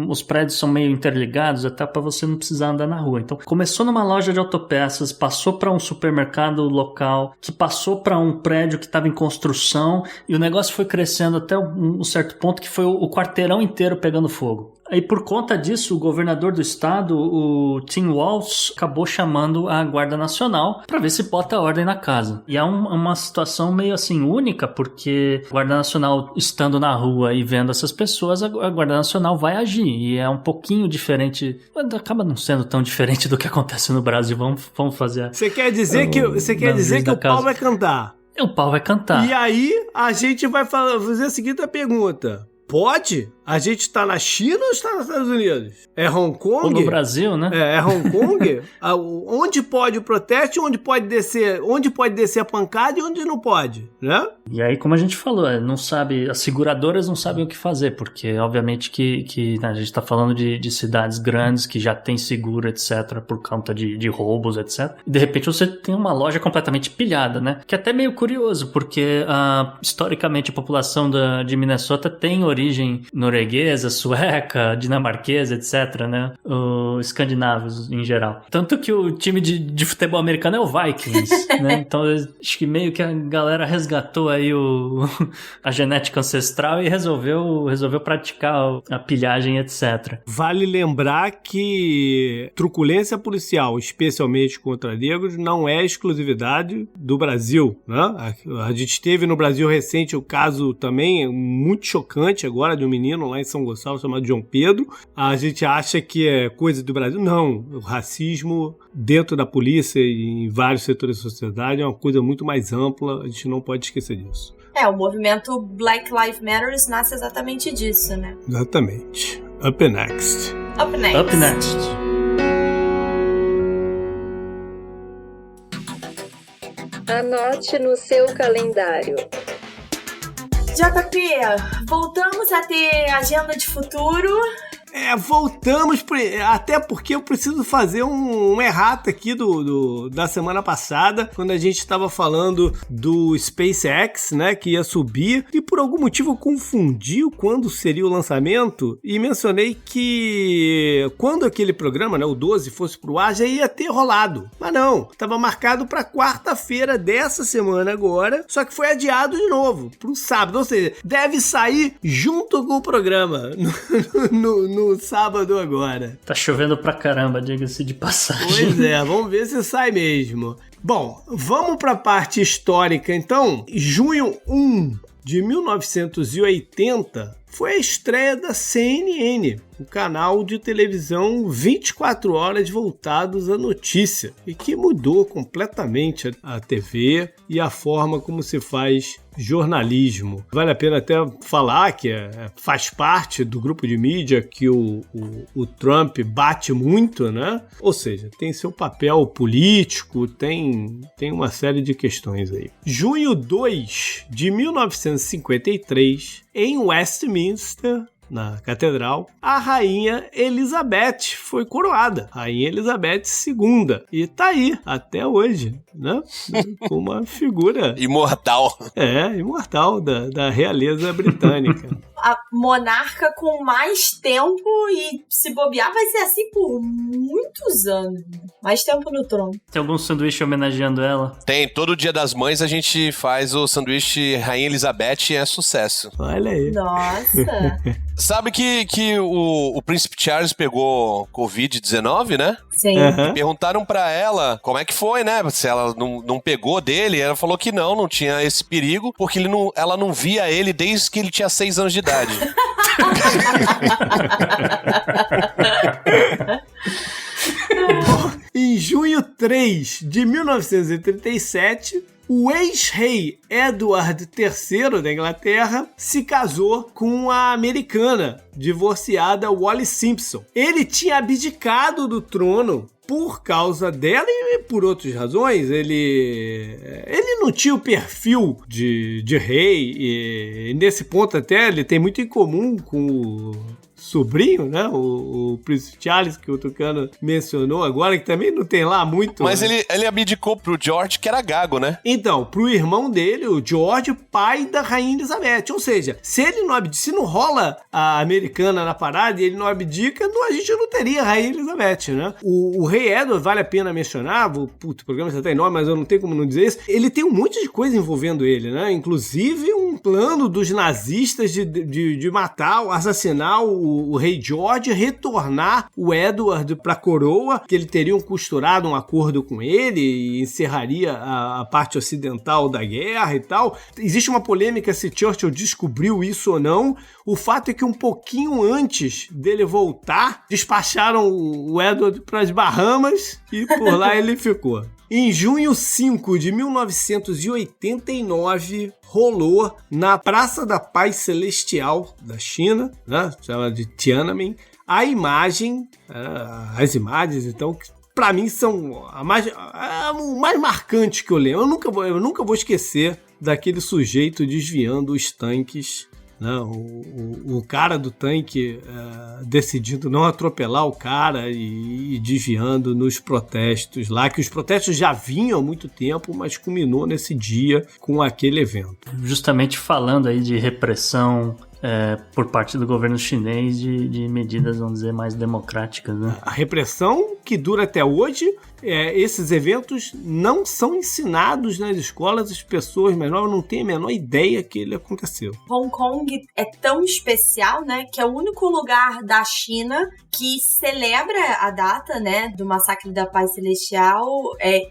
os prédios são meio interligados até para você não precisar andar na rua. Então começou numa loja de autopeças, passou para um supermercado local, que passou para um prédio que estava em construção e o negócio foi crescendo até um certo ponto que foi o quarteirão inteiro pegando fogo. Aí, por conta disso, o governador do estado, o Tim Walz, acabou chamando a Guarda Nacional para ver se bota ordem na casa. E é uma situação meio assim única, porque a Guarda Nacional estando na rua e vendo essas pessoas, a Guarda Nacional vai agir. E é um pouquinho diferente, acaba não sendo tão diferente do que acontece no Brasil. Vamos fazer. Você quer dizer que o pau vai cantar? O pau vai cantar. E aí a gente vai fazer a seguinte pergunta. Pode? A gente tá na China ou está nos Estados Unidos? É Hong Kong? Ou no Brasil, né? É Hong Kong? Onde pode o protesto, onde pode descer a pancada e onde não pode, né? E aí, como a gente falou, não sabe, as seguradoras não sabem o que fazer, porque obviamente que a gente tá falando de cidades grandes que já tem seguro, etc, por conta de roubos, etc. E de repente você tem uma loja completamente pilhada, né? Que é até meio curioso, porque historicamente a população de Minnesota tem origem no norueguesa, sueca, dinamarquesa, etc, né? Os escandinavos em geral. Tanto que o time de futebol americano é o Vikings, né? Então acho que meio que a galera resgatou aí a genética ancestral e resolveu praticar a pilhagem, etc. Vale lembrar que truculência policial, especialmente contra negros, não é exclusividade do Brasil, né? A gente teve no Brasil recente o caso também muito chocante agora de um menino lá em São Gonçalo chamado João Pedro. A gente acha que é coisa do Brasil. Não, o racismo dentro da polícia e em vários setores da sociedade é uma coisa muito mais ampla, a gente não pode esquecer disso. O movimento Black Lives Matter nasce exatamente disso, né? Exatamente. Up next. Up next. Up next. Anote no seu calendário. JP, voltamos a ter agenda de futuro. Voltamos, até porque eu preciso fazer um errata aqui da semana passada, quando a gente estava falando do SpaceX, né, que ia subir, e por algum motivo eu confundi quando seria o lançamento, e mencionei que quando aquele programa, né, o 12, fosse pro ar, já ia ter rolado. Mas não, estava marcado para quarta-feira dessa semana agora, só que foi adiado de novo, pro sábado, ou seja, deve sair junto com o programa, no sábado agora. Tá chovendo pra caramba, diga-se de passagem. Pois é, vamos ver se sai mesmo. Bom, vamos pra parte histórica então. Junho 1 de 1980 foi a estreia da CNN, o canal de televisão 24 horas voltados à notícia, e que mudou completamente a TV e a forma como se faz jornalismo. Vale a pena até falar que faz parte do grupo de mídia que o Trump bate muito, né? Ou seja, tem seu papel político, tem uma série de questões aí. Junho 2 de 1953, em Westminster, na catedral, a Rainha Elizabeth foi coroada, Rainha Elizabeth II, e tá aí até hoje, né? Com uma figura imortal. Imortal da realeza britânica. A monarca com mais tempo, e se bobear vai ser assim por muitos anos. Mais tempo no trono. Tem algum sanduíche homenageando ela? Tem, todo Dia das Mães a gente faz o sanduíche Rainha Elizabeth e é sucesso. Olha aí. Nossa. Sabe que o Príncipe Charles pegou Covid-19, né? Sim. Uhum. Perguntaram pra ela como é que foi, né? Se ela não pegou dele. Ela falou que não tinha esse perigo, porque ela não via ele desde que ele tinha 6 anos de idade. Em junho 3 de 1937, o ex-rei Edward III da Inglaterra se casou com a americana divorciada Wallis Simpson. Ele tinha abdicado do trono por causa dela e por outras razões. Ele não tinha o perfil de rei, e nesse ponto até ele tem muito em comum com o sobrinho, né? O Príncipe Charles, que o Tucano mencionou agora, que também não tem lá muito... Mas né? ele abdicou pro George, que era gago, né? Então, pro irmão dele, o George, pai da Rainha Elizabeth. Ou seja, se não rola a americana na parada e ele não abdica, a gente não teria a Rainha Elizabeth, né? O rei Edward, vale a pena mencionar, o programa já tá enorme, mas eu não tenho como não dizer isso, ele tem um monte de coisa envolvendo ele, né? Inclusive um plano dos nazistas de matar, assassinar o rei George, retornar o Edward pra coroa, que eles teriam costurado um acordo com ele e encerraria a parte ocidental da guerra e tal. Existe uma polêmica se Churchill descobriu isso ou não. O fato é que um pouquinho antes dele voltar, despacharam o Edward para as Bahamas e por lá ele ficou. Em junho 5 de 1989, rolou na Praça da Paz Celestial da China, né, chamada de Tiananmen, as imagens, então, que para mim são o mais marcante que eu lembro. Eu nunca vou esquecer daquele sujeito desviando os tanques né? O cara do tanque decidindo não atropelar o cara e desviando nos protestos lá, que os protestos já vinham há muito tempo, mas culminou nesse dia com aquele evento. Justamente falando aí de repressão por parte do governo chinês de medidas, vamos dizer, mais democráticas, né? A repressão que dura até hoje, esses eventos não são ensinados nas escolas, as pessoas mais novas não têm a menor ideia que ele aconteceu. Hong Kong é tão especial, né, que é o único lugar da China que celebra a data, né, do massacre da Paz Celestial,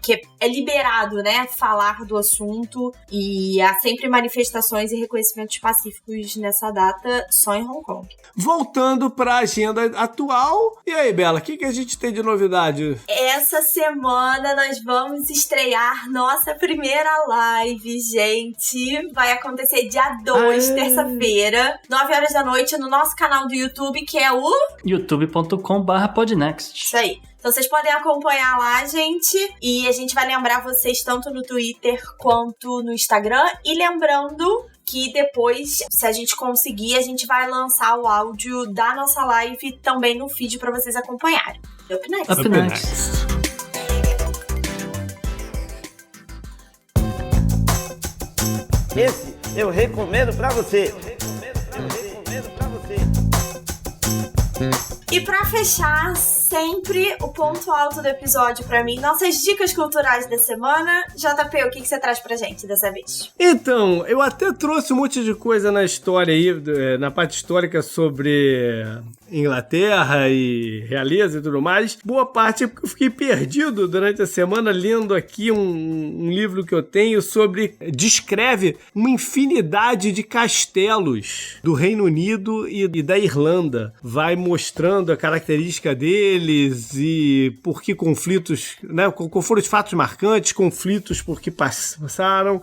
que é liberado, né, falar do assunto, e há sempre manifestações e reconhecimentos pacíficos nessa data só em Hong Kong. Voltando para a agenda atual, e aí, Bela, o que a gente tem de novidade? Essa semana nós vamos estrear nossa primeira live, gente. Vai acontecer dia 2, terça-feira, 9 horas da noite, no nosso canal do YouTube, que é o youtube.com/podnext. Isso aí. Então vocês podem acompanhar lá, gente. E a gente vai lembrar vocês tanto no Twitter quanto no Instagram. E lembrando que depois, se a gente conseguir, a gente vai lançar o áudio da nossa live também no feed pra vocês acompanharem. Up next. Up next. Esse eu recomendo pra você. E pra fechar, sempre o ponto alto do episódio pra mim, nossas dicas culturais da semana. JP, o que você traz pra gente dessa vez? Então, eu até trouxe um monte de coisa na história aí, na parte histórica sobre Inglaterra e realeza e tudo mais. Boa parte é porque eu fiquei perdido durante a semana lendo aqui um livro que eu tenho descreve uma infinidade de castelos do Reino Unido e da Irlanda. Vai mostrando a característica deles e por que conflitos, né? Qual foram os fatos marcantes, conflitos por que passaram.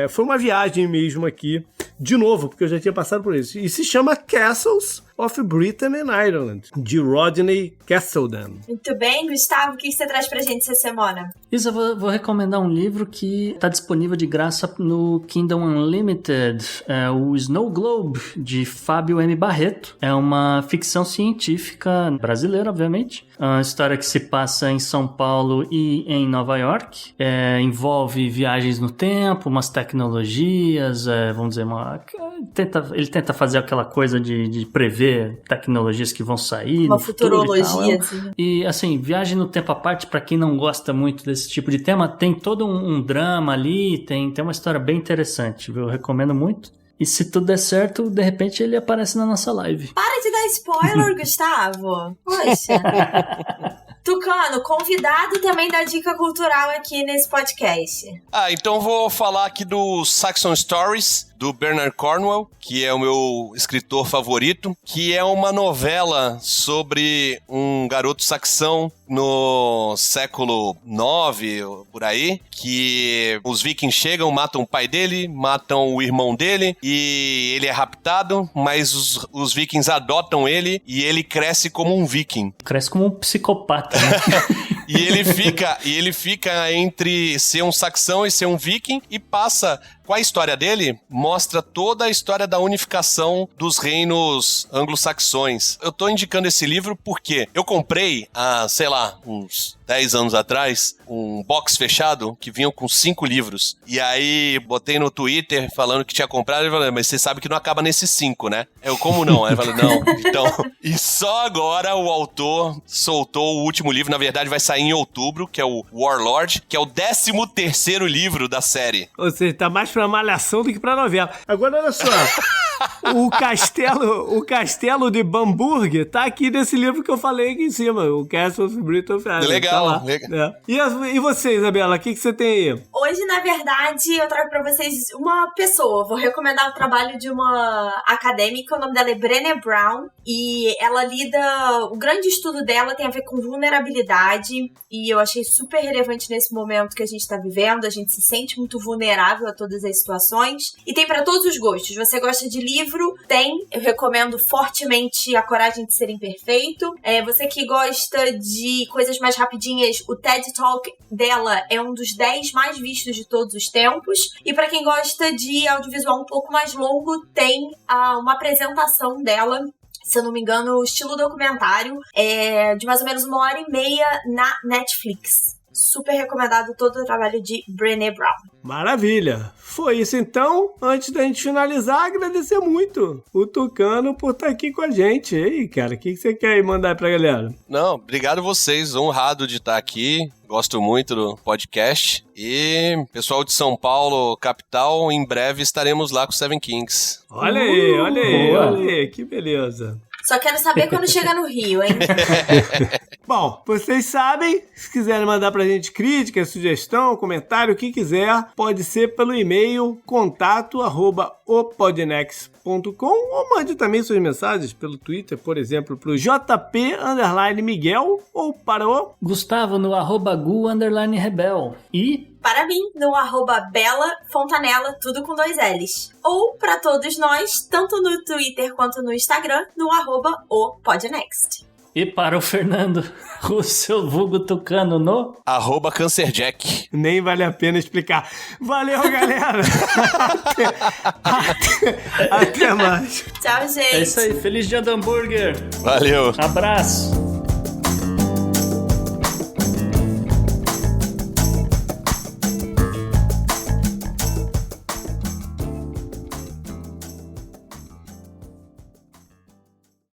Foi uma viagem mesmo aqui, de novo, porque eu já tinha passado por isso. E se chama Castles of Britain and Ireland, de Rodney Castleton. Muito bem, Gustavo, o que você traz pra gente essa semana? Isa, eu vou recomendar um livro que está disponível de graça no Kindle Unlimited, o Snow Globe, de Fábio M. Barreto. É uma ficção científica brasileira, obviamente. Uma história que se passa em São Paulo e em Nova York. Envolve viagens no tempo, umas tecnologias, vamos dizer, ele tenta fazer aquela coisa de prever tecnologias que vão sair. Uma futurologia, assim. E, assim, viagem no tempo à parte, pra quem não gosta muito desse tipo de tema, tem todo um drama ali, tem uma história bem interessante, viu? Eu recomendo muito. E se tudo der certo, de repente ele aparece na nossa live. Para de dar spoiler, Gustavo! Poxa! Tucano, convidado também da dica cultural aqui nesse podcast. Então vou falar aqui do Saxon Stories, do Bernard Cornwell, que é o meu escritor favorito, que é uma novela sobre um garoto saxão no século IX, por aí, que os vikings chegam, matam o pai dele, matam o irmão dele, e ele é raptado, mas os vikings adotam ele, e ele cresce como um viking. Cresce como um psicopata, né? E ele fica entre ser um saxão e ser um viking, e passa... Com a história dele, mostra toda a história da unificação dos reinos anglo-saxões. Eu tô indicando esse livro porque eu comprei há, sei lá, uns 10 anos atrás, um box fechado que vinha com 5 livros. E aí, botei no Twitter falando que tinha comprado, e falei, mas você sabe que não acaba nesses 5, né? Eu, como não? Aí eu falei, não, então... E só agora o autor soltou o último livro, na verdade vai sair em outubro, que é o Warlord, que é o 13º livro da série. Ou seja, tá mais pra malhação do que pra novela. Agora, olha só. O castelo de Bamburg tá aqui nesse livro que eu falei aqui em cima. O Castle of Britain of Ireland. Legal, tá legal. E você, Isabela, o que você tem aí? Hoje, na verdade, eu trago pra vocês uma pessoa. Vou recomendar o trabalho de uma acadêmica. O nome dela é Brené Brown. E ela lida... O grande estudo dela tem a ver com vulnerabilidade. E eu achei super relevante nesse momento que a gente tá vivendo. A gente se sente muito vulnerável a todas as situações. E tem pra todos os gostos. Você gosta de livro, eu recomendo fortemente A Coragem de Ser Imperfeito. Você que gosta de coisas mais rapidinhas, o TED Talk dela é um dos 10 mais vistos de todos os tempos. E para quem gosta de audiovisual um pouco mais longo, tem uma apresentação dela, se eu não me engano, estilo documentário, de mais ou menos 1h30 na Netflix. Super recomendado todo o trabalho de Brené Brown. Maravilha! Foi isso então. Antes da gente finalizar, agradecer muito o Tucano por estar aqui com a gente. E aí, cara, o que você quer aí mandar pra galera? Não, obrigado vocês, honrado de estar aqui. Gosto muito do podcast. E pessoal de São Paulo, capital, em breve estaremos lá com o Seven Kings. Olha aí, que beleza. Só quero saber quando chega no Rio, hein? Bom, vocês sabem, se quiserem mandar pra gente crítica, sugestão, comentário, o que quiser, pode ser pelo e-mail contato@opodnext.com ou mande também suas mensagens pelo Twitter, por exemplo, pro JP_Miguel ou para o Gustavo no @gu_rebel. E para mim, no @Bela Fontanella, tudo com 2 L's. Ou para todos nós, tanto no Twitter quanto no Instagram, no @opodnext. E para o Fernando, o seu vulgo Tucano no @CancerJack. Nem vale a pena explicar. Valeu, galera! até mais. Tchau, gente. É isso aí, feliz dia do hambúrguer. Valeu. Abraço.